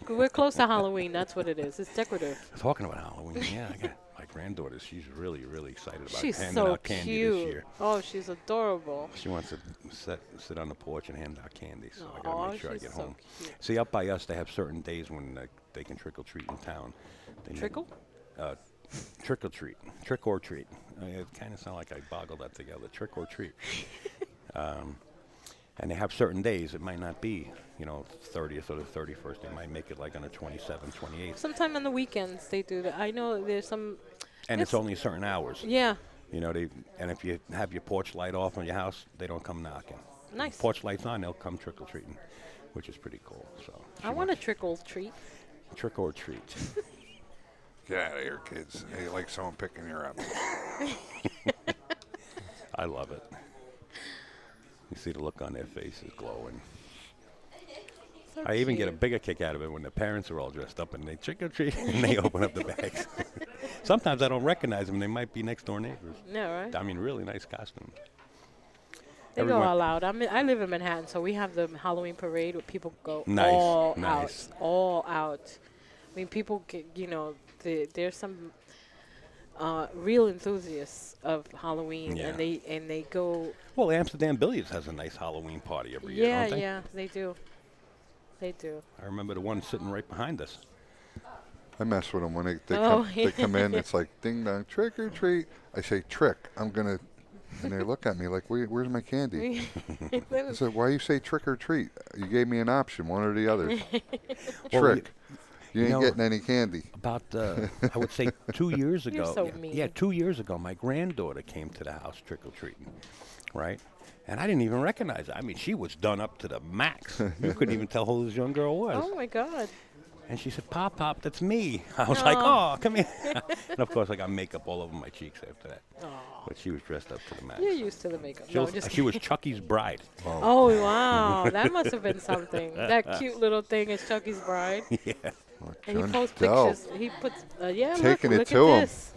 We're close to Halloween. That's what it is. It's decorative. Talking about Halloween, yeah, I got my granddaughter. She's really, really excited about She's handing so out candy cute. this year. Oh, she's adorable. She wants to sit on the porch and hand out candy, so I got to Aw, make sure I she's get so home. cute. See, up by us, they have certain days when they can trick or treat in town. They Trickle? Trick or treat. Trick or treat. It kind of sounds like I boggled that together. Trick or treat. And they have certain days. It might not be, 30th or the 31st. They might make it like on the 27th, 28th. Sometime on the weekends they do that. I know there's some. And it's only certain hours. Yeah. And if you have your porch light off on your house, they don't come knocking. Nice. Porch lights on, they'll come trick or treating, which is pretty cool. So I want a trickle treat. trick or treat. Get out of here, kids. Hey, like someone picking you up. I love it. You see the look on their faces glowing. So I even get a cute. bigger kick out of it when the parents are all dressed up and they trick or treat and they open up the bags. Sometimes I don't recognize them. They might be next door neighbors. Yeah, right? I mean, really nice costumes. They Everyone- go all out. I live in Manhattan, so we have the Halloween parade where people go Nice, all nice. out. All out. I mean, people get, there's some real enthusiasts of Halloween, Yeah. and they go. Well, Amsterdam Billiards has a nice Halloween party every year, Yeah, don't they? yeah, they do. They do. I remember the one sitting right behind us. I mess with them when they Oh, come, they come in. It's like ding dong, trick or treat. I say trick. I'm gonna, and they look at me like, Where's my candy? I said, why you say trick or treat? You gave me an option, one or the other. Well, Trick. You ain't know- getting any candy. About, I would say 2 years ago. You're so yeah, mean. Yeah, 2 years ago, my granddaughter came to the house trick-or-treating, right? And I didn't even recognize her. I mean, she was done up to the max. You couldn't even tell who this young girl was. Oh my God. And she said, Pop, that's me. I was like, oh, come here. And, of course, I got makeup all over my cheeks after that. But she was dressed up to the max. You're used to the makeup. She No, was, just she was Chucky's bride. Oh wow, that must have been something. That cute little thing is Chucky's bride, Yeah. and he posts Jundel. pictures. He puts, yeah, Taking look it at to 'em. this.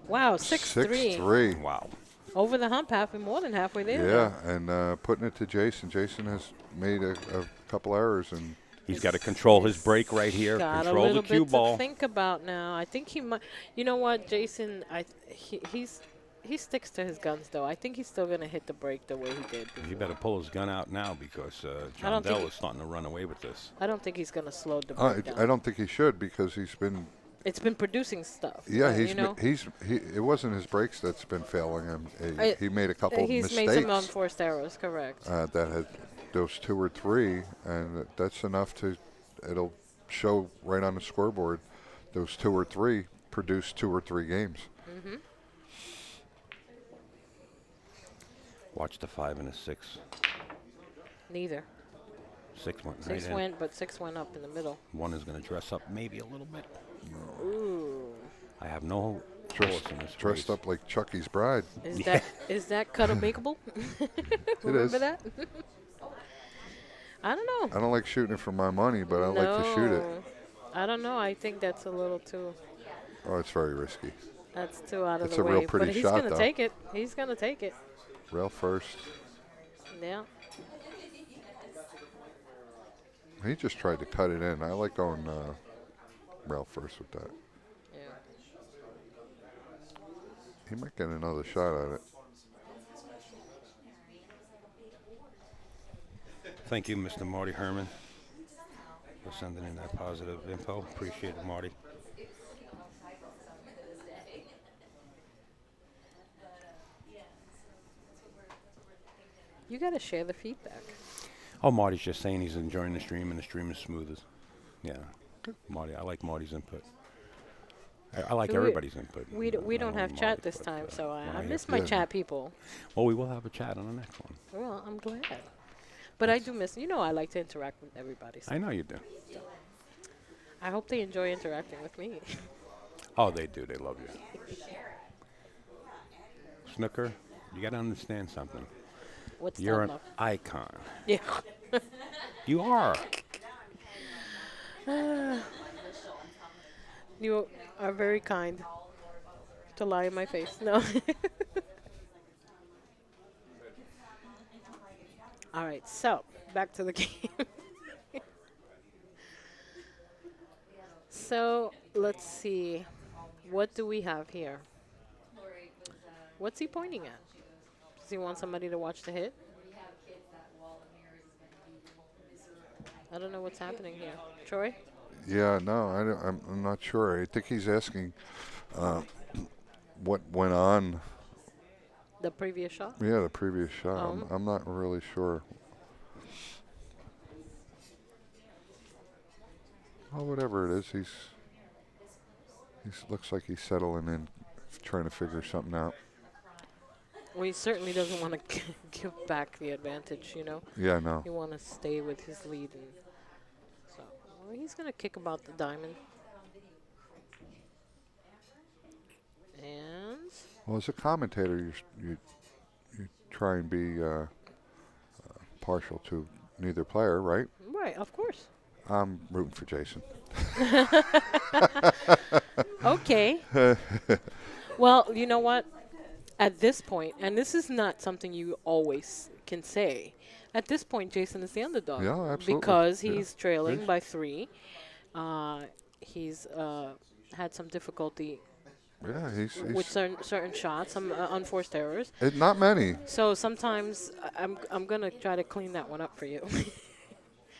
Wow, 6'3", 6'3". Wow. over the hump, more than halfway there. Yeah, and putting it to Jayson. Jayson has made a couple errors, and He's got to control his break right here, Got control a little the cue bit ball. to think about now. I think he might. You know what, Jayson? He sticks to his guns though. I think he's still gonna hit the break the way he did He before. better pull his gun out now because I don't think Jundel he- is starting to run away with this. I don't think he's gonna slow the break down. I don't think he should because he's been it's been producing stuff. Yeah, You know, it wasn't his breaks that's been failing him. I- He made a couple of he's mistakes made some unforced errors. Correct. that had those 2 or 3, and that's enough to. It'll show right on the scoreboard. Those 2 or 3 produced 2 or 3 games. Mm-hmm. Watch the 5 and the 6. Neither. 6 went right 6 in. went, but 6 went up in the middle. 1 is going to dress up maybe a little bit. Ooh. I have no Dressed, horse in this dressed race. up like Chucky's bride. Is that cut makeable? Remember that? I don't know. I don't like shooting it for my money, but I like to shoot it. No. I don't know. I think that's a little too. Oh, it's very risky. That's too out of It's the a way. real pretty but he's shot, gonna though. take it. He's gonna take it. Rail first. Yeah. He just tried to cut it in. I like going rail first with that. Yeah. He might get another shot at it. Thank you, Mr. Marty Herman, for sending in that positive info. Appreciate it, Marty. You gotta share the feedback. Oh, Marty's just saying he's enjoying the stream, and the stream is smooth as. Yeah, Marty. I like Marty's input. I like We- everybody's input. We I don't have Marty, chat this but, time, so I Marty- miss my Yeah. chat people. Well, we will have a chat on the next one. Well, I'm glad. But I do miss. You know, I like to interact with everybody. So I know you do. I hope they enjoy interacting with me. Oh, they do. They love you. Snooker, you got to understand something. What's You're that, an love? icon. Yeah. You are. You are very kind to lie in my face. No. All right, so back to the game. So let's see. What do we have here? What's he pointing at? Does he want somebody to watch the hit? I don't know what's happening here. Troy? Yeah, no, I'm not sure. I think he's asking what went on. The previous shot? Yeah, the previous shot. Oh. I'm not really sure. Well, whatever it is, he looks like he's settling in, trying to figure something out. Well, he certainly doesn't want to give back the advantage, you know? Yeah, no. He want to stay with his lead. And so well, he's going to kick about the diamond. And Well, as a commentator, you try and be partial to neither player, right? right, of course. I'm rooting for Jayson. Okay. Well, you know what? At this point, and this is not something you always can say, at this point, Jayson is the underdog. Yeah, absolutely. Because Yeah. he's trailing Yes. by 3. He's had some difficulty Yeah, with certain shots, some unforced errors. not many. So sometimes I'm gonna try to clean that one up for you.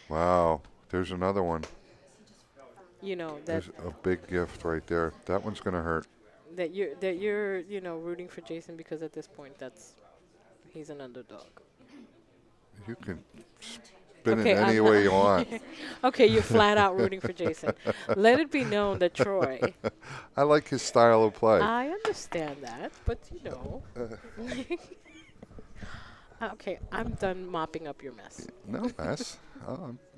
Wow, there's another one. You know that There's a big gift right there. That one's gonna hurt. you're you know rooting for Jayson because at this point he's an underdog. You can spin Okay, it any I'm way you want. Okay, you're flat out rooting for Jayson. Let it be known that Troy. I like his style of play. I understand that, but you know. Okay, I'm done mopping up your mess. No mess.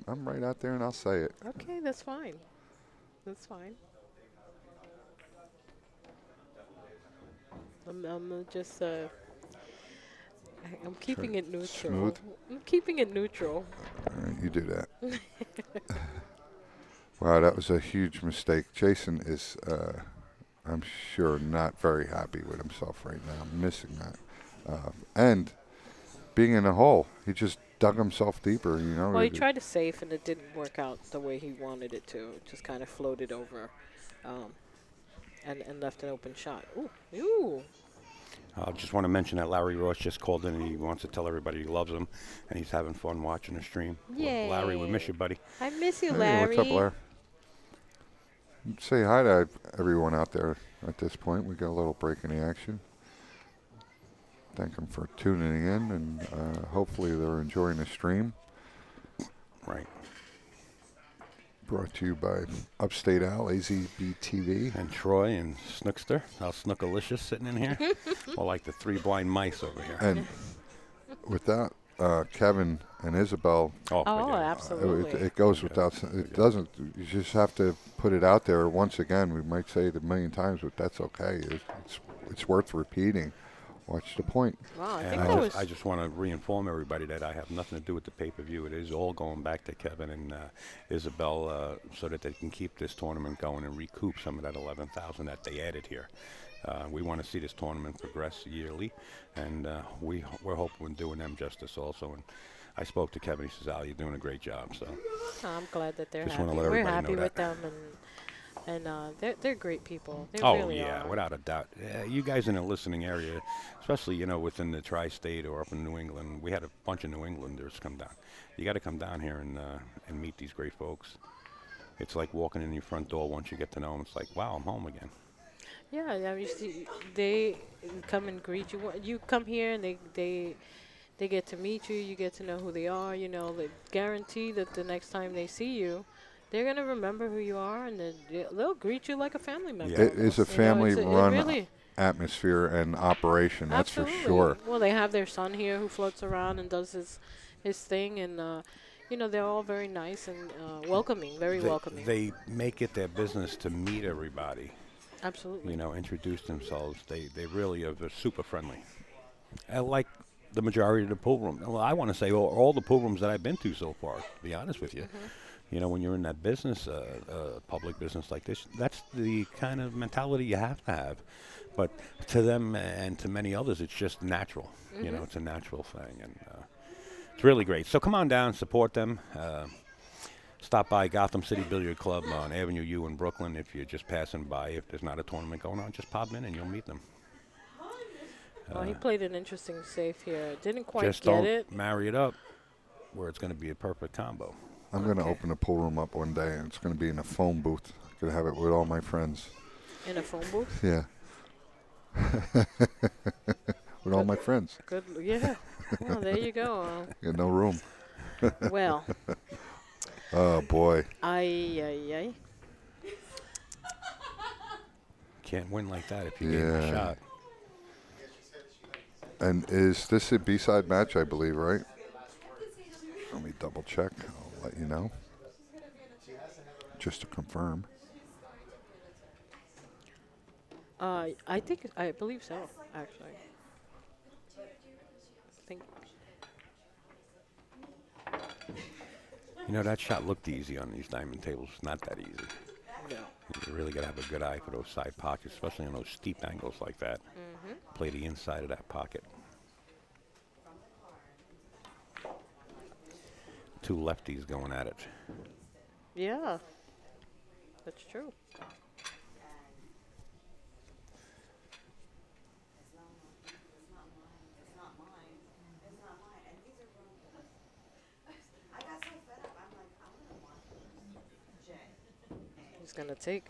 I'm right out there, and I'll say it. Okay, that's fine. That's fine. I'm just I'm keeping it neutral. Smooth. I'm keeping it neutral. All right, you do that. Wow, that was a huge mistake. Jayson is, I'm sure, not very happy with himself right now. Missing that, and being in a hole, he just dug himself deeper. You know. Well, he tried to safe, and it didn't work out the way he wanted it to. It just kind of floated over, and left an open shot. Ooh. I just want to mention that Larry Ross just called in and he wants to tell everybody he loves them and he's having fun watching the stream. Well, Larry, we miss you, buddy. I miss you, Hey, Larry. what's up, Larry? Say hi to everyone out there at this point. We got a little break in the action. Thank them for tuning in, and hopefully they're enjoying the stream. Right. Brought to you by Upstate Al, AZB TV. And Troy and Snookster, our Snookalicious sitting in here. Or like the three blind mice over here. And with that, Kevin and Isabel, Oh, forget it. absolutely. it goes without, it doesn't, you just have to put it out there once again. We might say it a million times, but that's okay. It's worth repeating. Watch the point. Wow, I And think I that just, was. I just want to reinform everybody that I have nothing to do with the pay-per-view. It is all going back to Kevin and Isabel so that they can keep this tournament going and recoup some of that 11,000 that they added here. We want to see this tournament progress yearly, and we're hoping doing them justice also. And I spoke to Kevin. He says, "Al, you're doing a great job." So I'm glad that they're Just happy. wanna let We're everybody happy know with that. them, and they're great people. They oh really yeah, are. without a doubt. You guys in the listening area, especially within the tri-state or up in New England, we had a bunch of New Englanders come down. You got to come down here and meet these great folks. It's like walking in your front door. Once you get to know them, it's like, wow, I'm home again. Yeah, I mean, you see, they come and greet you. You come here and they get to meet you. You get to know who they are. They guarantee that the next time they see you, they're gonna remember who you are, and then they'll greet you like a family member. Yeah. It is a almost, family-run it really, atmosphere and operation, that's absolutely. for sure. Well, they have their son here who floats around and does his thing, and they're all very nice and welcoming, very welcoming. They make it their business to meet everybody. Absolutely. Introduce themselves. They really are super friendly. Like the majority of the pool room. Well, I want to say all the pool rooms that I've been to so far, to be honest with you. Mm-hmm. When you're in that business, public business like this, that's the kind of mentality you have to have. But to them and to many others, it's just natural. Mm-hmm. It's a natural thing. And it's really great. So come on down, support them. Stop by Gotham City Billiard Club on Avenue U in Brooklyn if you're just passing by. If there's not a tournament going on, just pop in and you'll meet them. Well, he played an interesting safe here. Didn't quite Just get don't it. marry it up where it's going to be a perfect combo. I'm going to Okay. open a pool room up one day, and it's going to be in a phone booth. Going to have it with all my friends. In a phone booth? Yeah. With all my friends. Good. Yeah. Well, there you go. Got no room. Well, Oh, boy. ay. Can't win like that if you gave it a Yeah. shot. And is this a B-side match, I believe, right? Let me double check. I'll let you know. Just to confirm. I believe so, actually. I think. That shot looked easy on these diamond tables. It's not that easy. No. You really got to have a good eye for those side pockets, especially on those steep angles like that. Mm-hmm. Play the inside of that pocket. Two lefties going at it. Yeah. That's true. He's going to take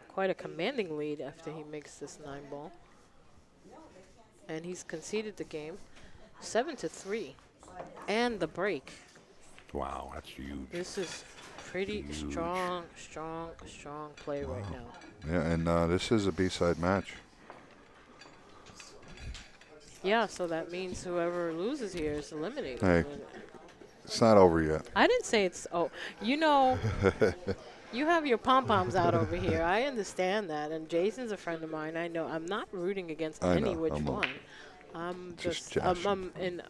quite a commanding lead after he makes this 9-ball. And he's conceded the game 7-3. And the break. Wow, that's huge. This is pretty Huge. strong play right now. Yeah, and this is a B-side match. Yeah, so that means whoever loses here is eliminated. Hey. I mean, It's not over yet. I didn't say it's. Oh, you have your pom poms out over here. I understand that, and Jason's a friend of mine. I know. I'm not rooting against I any know, which I'm one. I'm just just. I'm joshing. in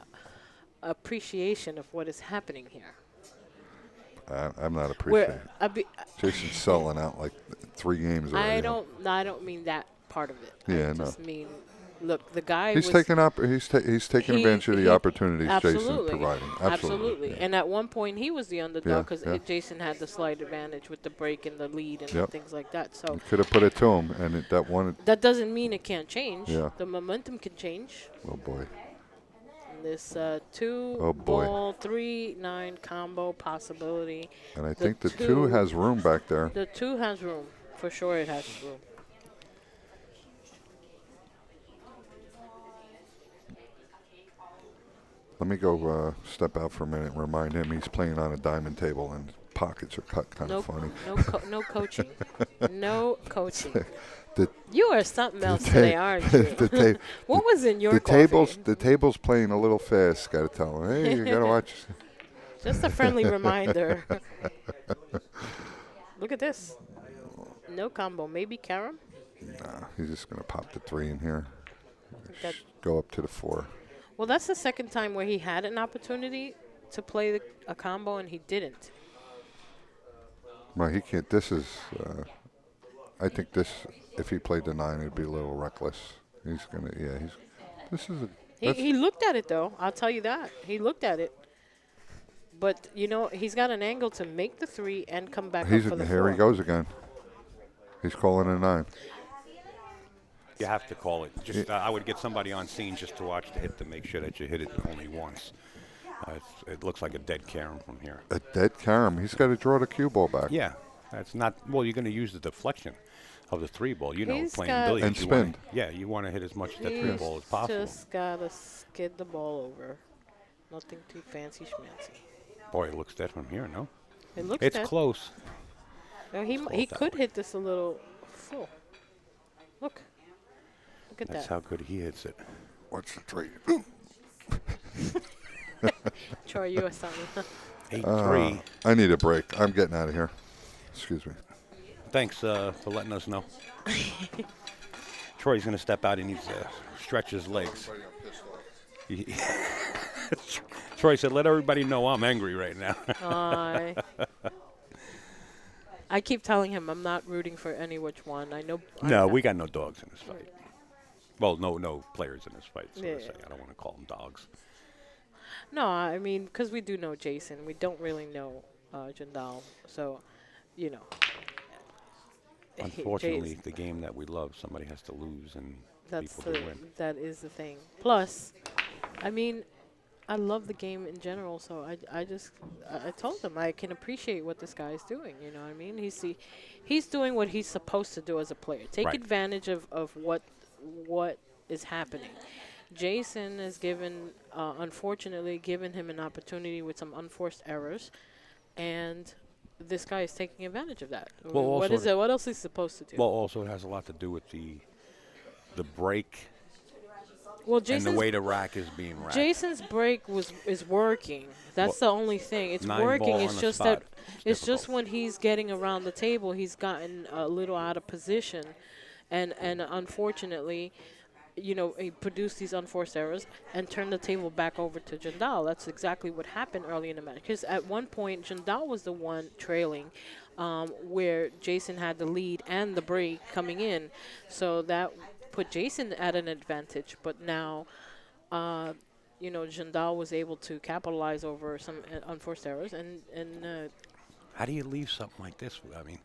appreciation of what is happening here. I'm not appreciating. Where Jason's selling out like 3 games already. I don't mean that part of it. Yeah, I no. just mean, look, the guy He's was. taking up. He's taking advantage of the opportunities Jason's Absolutely. providing. Absolutely. And at one point, he was the Yeah, underdog because yeah. Jason had the slight advantage with the break and the lead and Yep. things like that. So Could have put it to him, and that one. that doesn't mean it can't change. Yeah. The momentum can change. Oh boy. This Oh, boy. ball, 3-9 combo possibility. And I The think the 2 2 has room back there. The 2 has room. For sure, it has room. Let me go step out for a minute and remind him he's playing on a diamond table and pockets are cut kind No, of funny. no coaching. No coaching. The, You are something the else ta- today, aren't you? the, What was in your the coffee? table's playing a little fast. Got to tell him, hey, you got to watch. Just a friendly reminder. Look at this. No combo. Maybe carom? Nah, he's just going to pop the 3 in here. That, Go up to the 4. well, that's the second time where he had an opportunity to play a combo and he didn't. Well, he can't. This is, I think this, if he played the 9, it'd be a little reckless. He's going to, yeah, this is a, He looked at it, though. I'll tell you that. He looked at it. But, you know, he's got an angle to make the 3 and come back up for the 4. here he goes again. He's calling a 9. You have to call it. Just I would get somebody on scene just to watch the hit to make sure that you hit it only once. It looks like a dead carom from here. A dead carom. He's got to draw the cue ball back. Yeah, that's not. Well, you're going to use the deflection of the 3 ball. You know, He's playing got- billiards. And you wanna- spin. Yeah, you want to hit as much of that 3 He's ball as possible. just got to skid the ball over. Nothing too fancy schmancy. Boy, it looks dead from here. No, It looks it's dead. close. No, Let's call he it that could way. hit this a little full. Look. Look at That's that. how good he hits it. What's the 3? Troy, you or something. 8-3. I need a break. I'm getting out of here. Excuse me. Thanks for letting us know. Troy's going to step out. He needs to stretch his legs. Troy said, "Let everybody know I'm angry right now." I keep telling him I'm not rooting for any which one. I know. No, we got no dogs in this fight. Well, no players in this fight. So Yeah. to say. I don't want to call them dogs. No, I mean, because we do know Jayson. We don't really know Jundel. So, you know. Unfortunately, the game that we love, somebody has to lose and That's people to win. that is the thing. Plus, I mean, I love the game in general. So I told him I can appreciate what this guy is doing. You know what I mean? He's doing what he's supposed to do as a player. Take Right. advantage of what is happening. Jayson has unfortunately given him an opportunity with some unforced errors, and this guy is taking advantage of that. Well, What also is it? What else is he supposed to do? Well, also it has a lot to do with the break Well, and the Jason's way the rack is being racked. Jason's break is working. That's the only thing. It's 9 working. ball It's on the just spot. that It's it's just difficult. when he's getting around the table, he's gotten a little out of position, and unfortunately, you know, he produced these unforced errors and turned the table back over to Jundel. That's exactly what happened early in the match. Because at one point, Jundel was the one trailing, where Jayson had the lead and the break coming in, so that put Jayson at an advantage. But now, you know, Jundel was able to capitalize over some unforced errors, and How do you leave something like this? I mean,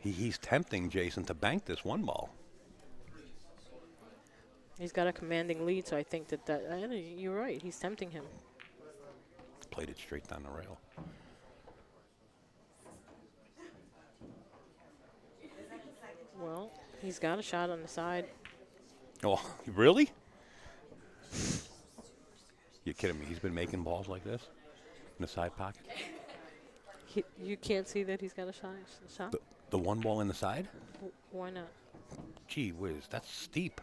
he's tempting Jayson to bank this 1 ball. he's got a commanding lead. So I think that you're right. He's tempting him. Played it straight down the rail. Well, he's got a shot on the side. Oh, really? You kidding me? He's been making balls like this in the side pocket. You can't see that he's got a shot. The 1 ball in the side? Why not? Gee whiz, that's steep.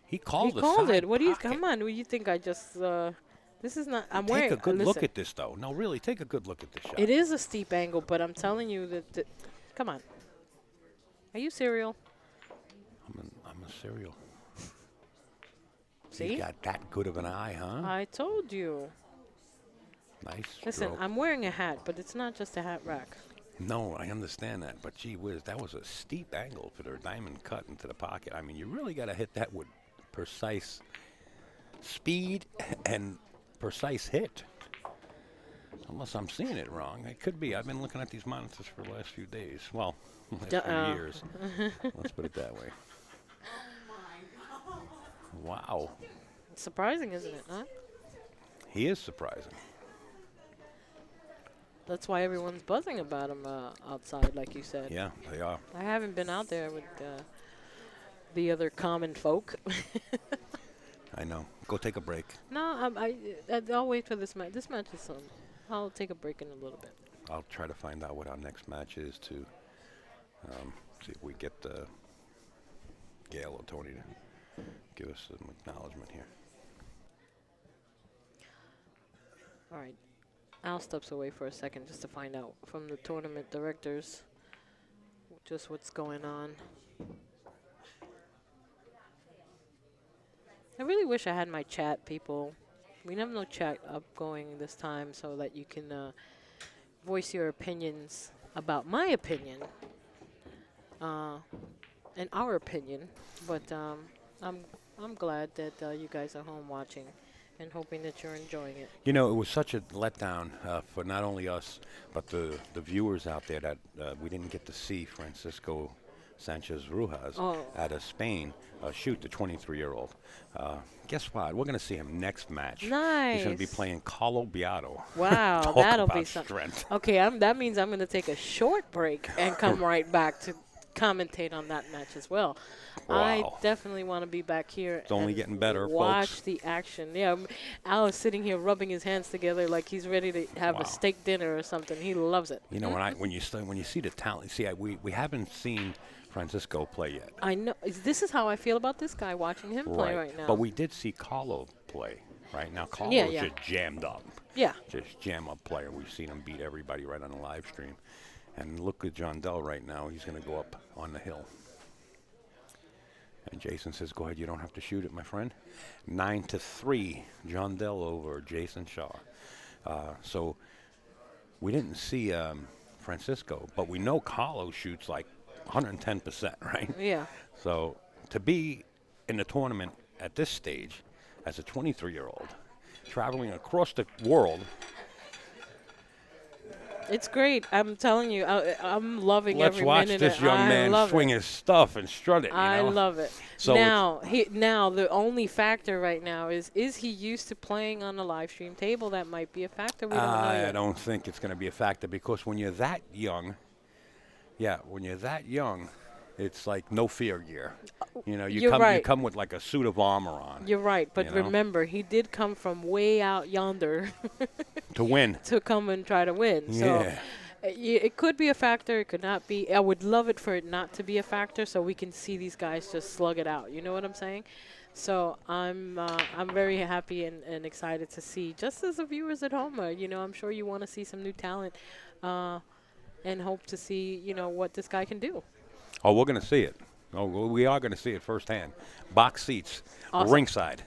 He called He the called side it. What do you? pocket. Come on. What do you think? I just. This is not. I'm Take wearing. a good look listen, at this, though. No, really, take a good look at this shot. It is a steep angle, but I'm telling you that. Come on. Are you serial? I'm a serial. See? He's got that good of an eye, huh? I told you. Nice. Listen, stroke. I'm wearing a hat, but it's not just a hat rack. No, I understand that, but gee whiz, that was a steep angle for their diamond cut into the pocket. I mean, you really got to hit that with precise speed and precise hit. Unless I'm seeing it wrong. It could be. I've been looking at these monitors for the last few days. Well, last few years. Let's put it that way. Wow. It's surprising, isn't it? Huh? He is surprising. That's why everyone's buzzing about him outside, like you said. Yeah, they are. I haven't been out there with the other common folk. I know. Go take a break. No, I'll wait for this match. This match is I'll take a break in a little bit. I'll try to find out what our next match is to see if we get Gail or Tony to give us some acknowledgement here. All right. Al steps away for a second just to find out from the tournament directors just what's going on. I really wish I had my chat, people. We have no chat up going this time so that you can voice your opinions about my opinion and our opinion. But I'm glad that you guys are home watching and hoping that you're enjoying it. You know, it was such a letdown for not only us, but the viewers out there that we didn't get to see Francisco Sanchez Rujas out of Spain shoot the 23-year-old. Guess what? We're going to see him next match. Nice. He's going to be playing Carlo Beato. Wow, Talk that'll about be something. strength. Okay, that means I'm going to take a short break and come right back to commentate on that match as well. Wow. I definitely want to be back here. It's only getting better, watch folks. the action. Yeah, Al is sitting here rubbing his hands together like he's ready to have Wow. a steak dinner or something. He loves it. You know, when you see the talent, we haven't seen Francisco play yet. I know. This is how I feel about this guy watching him play right now. But we did see Carlo play. Right now, Carlo's Yeah. just jammed up. Yeah. Just jam up player. We've seen him beat everybody right on the live stream. And look at Jundel right now. He's going to go up on the hill. And Jayson says, go ahead, you don't have to shoot it, my friend. 9-3, Jundel over Jayson Shaw. So we didn't see Francisco, but we know Carlo shoots like 110%, right? Yeah. So to be in the tournament at this stage as a 23-year-old, traveling across the world. It's great. I'm telling you, I'm loving every Let's watch minute. this young man swing it. his stuff and strut it. I you know? love it. So now the only factor right now is he used to playing on a live stream table? That might be a factor. We don't know I yet. don't think it's going to be a factor because when you're that young, it's like no fear gear. You know, you come with like a suit of armor on. You're right, but you know? remember, he did come from way out yonder To win. to come and try to win. Yeah. So it could be a factor. It could not be. I would love it for it not to be a factor, so we can see these guys just slug it out. You know what I'm saying? So I'm very happy and excited to see, just as the viewers at home are. You know, I'm sure you want to see some new talent, and hope to see what this guy can do. Oh, we're going to see it. Oh, we are going to see it firsthand. Box seats, Awesome. ringside.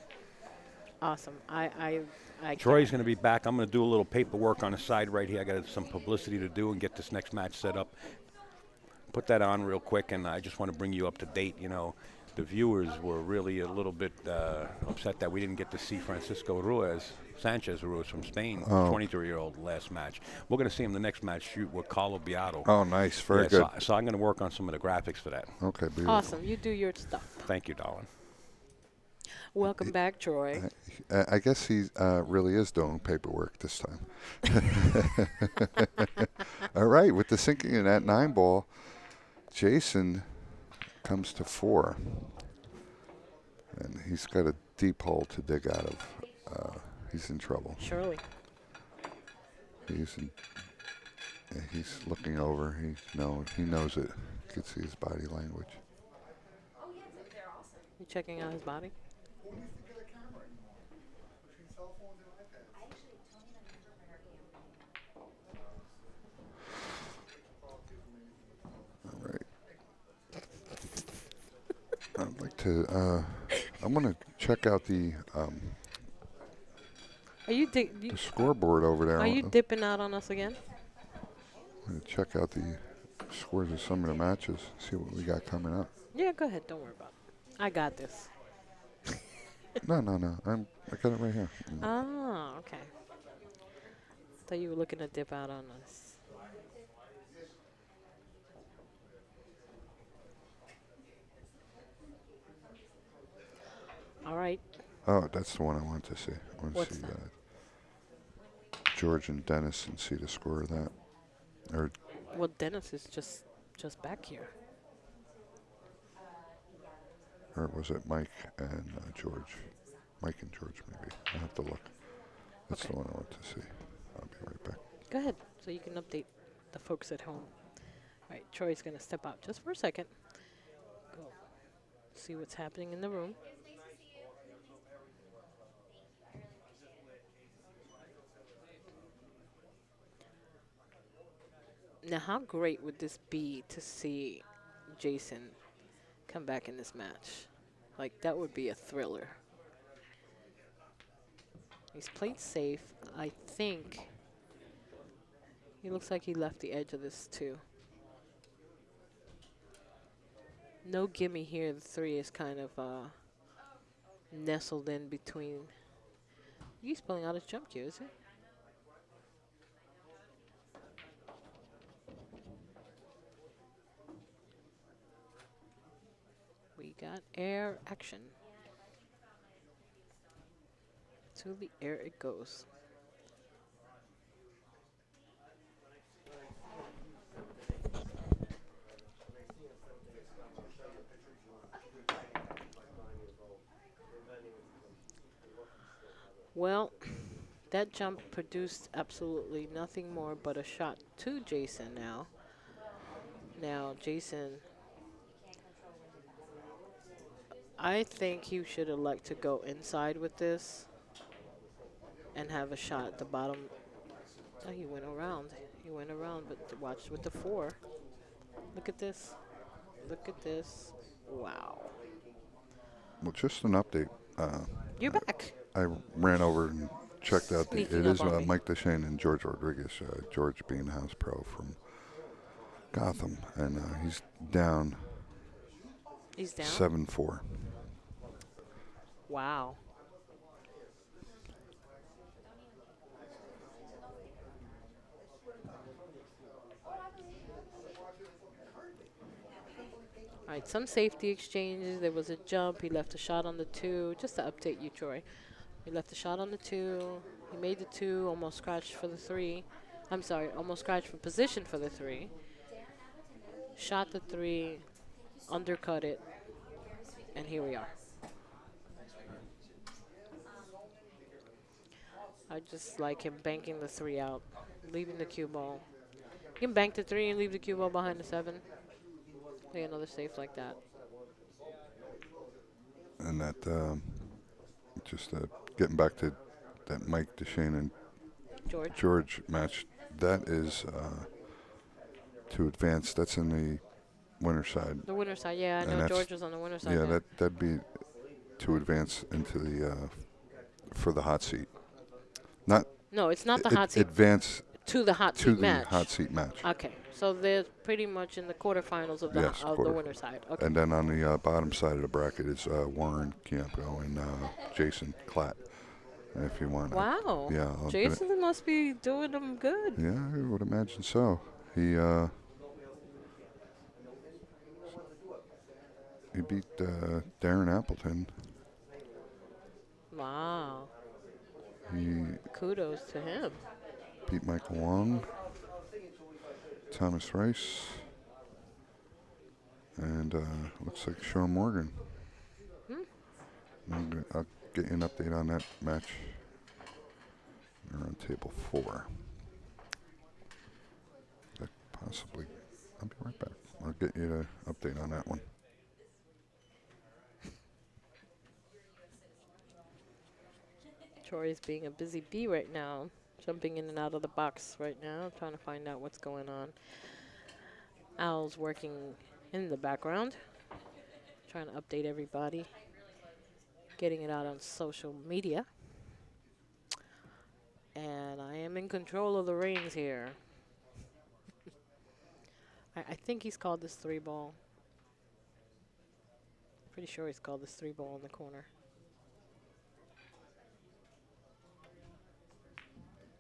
Awesome. I Troy's going to be back. I'm going to do a little paperwork on the side right here. I got some publicity to do and get this next match set up. Put that on real quick, and I just want to bring you up to date. You know, the viewers were really a little bit upset that we didn't get to see Francisco Sanchez Ruiz from Spain, 23-year-old last match. We're going to see him the next match shoot with Carlo Beato. Oh, nice. Very good. So I'm going to work on some of the graphics for that. Okay, beautiful. Awesome. You do your stuff. Thank you, darling. Welcome back, Troy. I guess he really is doing paperwork this time. All right, with the sinking in that 9-ball, Jayson comes to 4. And he's got a deep hole to dig out of. He's in trouble. Surely. He's looking over. He knows it. You can see his body language. You checking out his body? All right. I'd like to. I'm going to check out the scoreboard over there. Are you dipping out on us again? I'm going to check out the scores of some of the matches. See what we got coming up. Yeah, go ahead. Don't worry about it. I got this. No. I got it right here. Oh, okay. Thought you were looking to dip out on us. All right. Oh, that's the one I wanted to see. I want to What's see that? George and Dennis and see the score of that. Or Well, Dennis is just back here. or was it Mike and George? Mike and George, maybe. I have to look. That's Okay. the one I want to see. I'll be right back. Go ahead, so you can update the folks at home. All right, Troy's going to step out just for a second. Go see what's happening in the room. Now, how great would this be to see Jayson come back in this match? Like, that would be a thriller. He's played safe. I think he looks like he left the edge of this too. No gimme here. The 3 is kind of nestled in between. He's pulling out his jump cue, is he? We got air action. To the air it goes. Well, that jump produced absolutely nothing more but a shot to Jayson now. Now, Jayson, I think he should elect to go inside with this and have a shot at the bottom. Oh, he went around. He went around, but watch with the 4. Look at this. Look at this. Wow. Well, just an update. You're back. I ran over and checked out the. Sneaking It up is on me. Mike Deshane and George Rodriguez. George being house pro from Gotham, and he's down He's down. 7-4. Wow. All right, some safety exchanges. There was a jump. He left a shot on the 2. Just to update you, Troy. He left a shot on the 2. He made the 2, almost scratched for the 3. I'm sorry, almost scratched for position for the 3. Shot the 3, undercut it, and here we are. I just like him banking the 3 out, leaving the cue ball. You can bank the 3 and leave the cue ball behind the 7. Play another safe like that. And that just getting back to that Mike Deshane and George match. That is to advance. That's in the winner's side. The winner's side, yeah, I And know that's- George was on the winner's side. Yeah, there. that'd be to advance into the for the hot seat. Not No, it's not the hot seat. Advance To the hot to seat the match. hot seat match. Okay, so they're pretty much in the quarterfinals of the Yes, of the winner's side. Okay. And then on the bottom side of the bracket is Warren Kiempo and Jayson Klatt. If you want. Wow. Yeah. Jayson must be doing them good. Yeah, I would imagine so. He beat Darren Appleton. Wow. He Kudos to him. beat Michael Wong, Thomas Rice, and looks like Sean Morgan. I'll get you an update on that match. They're on table 4. That possibly. I'll be right back. I'll get you an update on that one. Troy is being a busy bee right now, jumping in and out of the box right now, trying to find out what's going on. Al's working in the background, trying to update everybody, getting it out on social media. And I am in control of the reins here. I think he's called this 3 ball. Pretty sure he's called this 3 ball in the corner.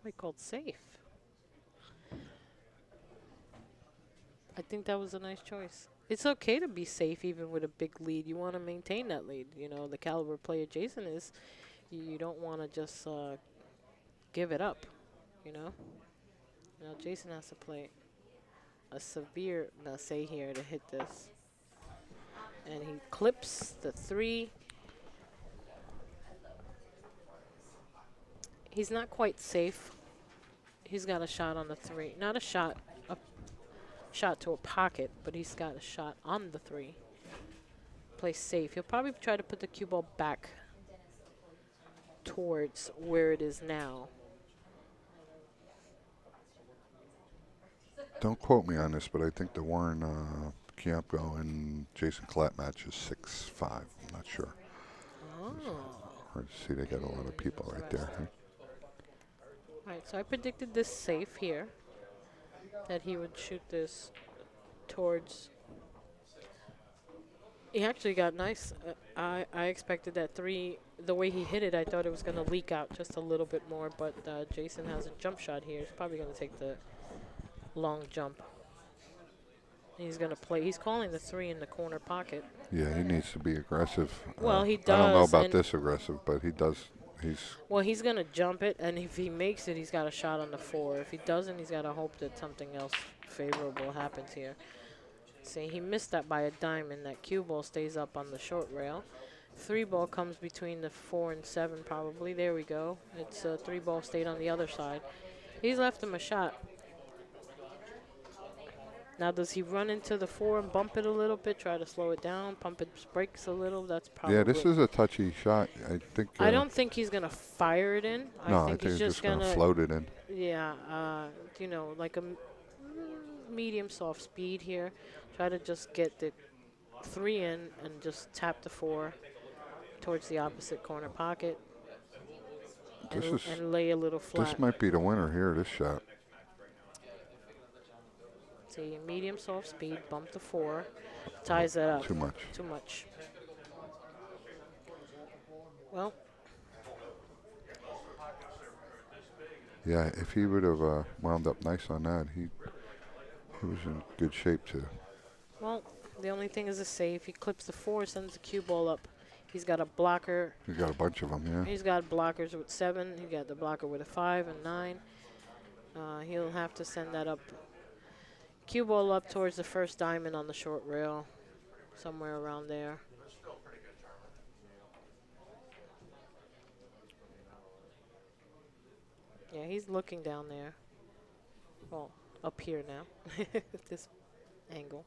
He called safe. I think that was a nice choice. It's okay to be safe even with a big lead. You want to maintain that lead. You know, the caliber player Jayson is, you don't want to just give it up. you know. Now Jayson has to play a severe say here to hit this. And he clips the 3. He's not quite safe. He's got a shot on the 3. Not a shot to a pocket, but he's got a shot on the 3. Play safe. He'll probably try to put the cue ball back towards where it is now. Don't quote me on this, but I think the Warren Kiepko and Jason Collette match is 6-5. I'm not sure. Oh. Hard to see. They got a lot of people right there. All right, so I predicted this safe here, that he would shoot this towards. He actually got nice. I expected that 3, the way he hit it, I thought it was going to leak out just a little bit more, but Jayson has a jump shot here. He's probably going to take the long jump. He's going to play. He's calling the 3 in the corner pocket. Yeah, he needs to be aggressive. Well, he does. I don't know about this aggressive, but he does. Well, he's going to jump it, and if he makes it, he's got a shot on the 4. If he doesn't, he's got to hope that something else favorable happens here. See, he missed that by a diamond. That cue ball stays up on the short rail. 3 ball comes between the 4 and 7 probably. There we go. It's a 3 ball stayed on the other side. He's left him a shot. Now, does he run into the 4 and bump it a little bit, try to slow it down, pump its brakes a little? That's probably. Yeah, this is a touchy shot. I think. I don't think he's going to fire it in. No, I think he's just going to float it in. Yeah, you know, like a medium soft speed here. Try to just get the 3 in and just tap the 4 towards the opposite corner pocket and lay a little flat. This might be the winner here, this shot. See, medium soft speed, bump the 4, ties that up. Too much. Too much. Well. Yeah, if he would have wound up nice on that, he was in good shape too. Well, the only thing is a save. He clips the 4, sends the cue ball up. He's got a blocker. He's got a bunch of them, yeah. He's got blockers with 7. He got the blocker with a 5 and 9. He'll have to send that up. Cue ball up towards the first diamond on the short rail, somewhere around there. Yeah, he's looking down there. Well, up here now, this angle.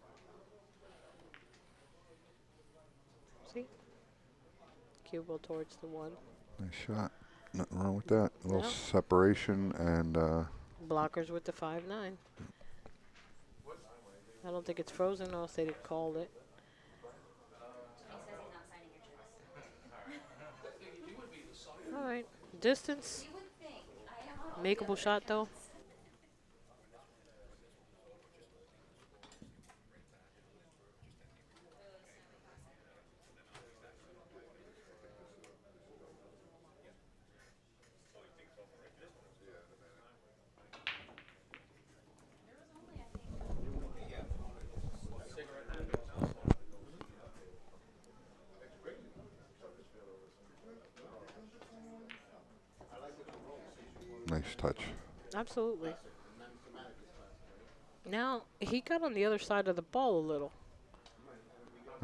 See? Cue ball towards the 1. Nice shot. Nothing wrong with that. A little No. separation and. Blockers with the 5-9. I don't think it's frozen, or else they'd have called it. All right. Distance. Makeable shot, though. Nice touch. Absolutely. Now, he got on the other side of the ball a little.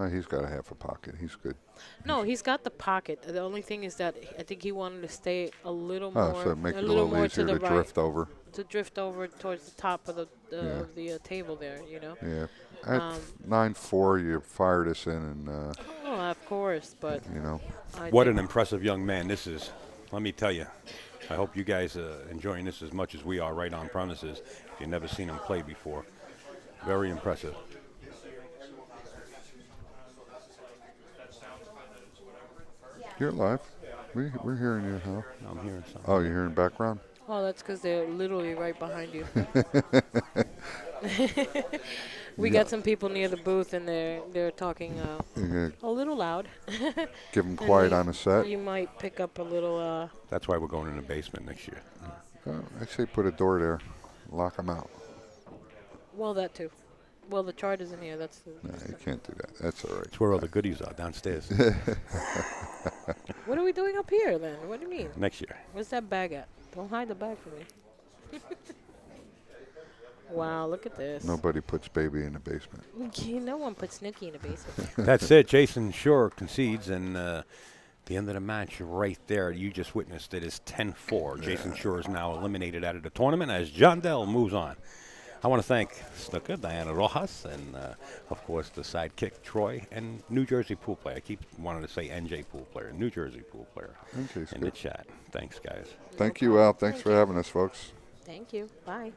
He's got a half a pocket. He's good. No, he's got the pocket. The only thing is that I think he wanted to stay a little Oh, more, so make a it a little little more easier to the to right, drift over. to drift over towards the top of the Yeah. table there. You know. Yeah. At 9-4, you fire this in, and Oh, of course, but you know. I What think an impressive young man this is. Let me tell you. I hope you guys enjoying this as much as we are right on premises. If you've never seen him play before. Very impressive. You're live. We're hearing you, huh? I'm hearing something. Oh, you're hearing background? Oh, that's because they're literally right behind you. We got some people near the booth, and they're talking a little loud. Give them quiet you- on the set. You might pick up a little. That's why we're going in the basement next year. I say put a door there. Lock them out. Well, that too. Well, the chart isn't here. That's the. No, you can't do that. That's all right. That's where all the goodies are, downstairs. What are we doing up here then? What do you mean? Next year. Where's that bag at? Don't hide the bag from me. Wow, look at this. Nobody puts baby in the basement. No one puts Snooki in a basement. That's it. Jayson Shore concedes, and the end of the match right there, you just witnessed it, is 10-4. Jayson Shore is now eliminated out of the tournament as Jundel moves on. I want to thank Snooker, Diana Rojas, and, of course, the sidekick, Troy, and New Jersey pool player. I keep wanting to say NJ pool player, New Jersey pool player Okay, in the chat. Thanks, guys. Thank you, Al. Thanks Thank for you. having us, folks. Thank you. Bye.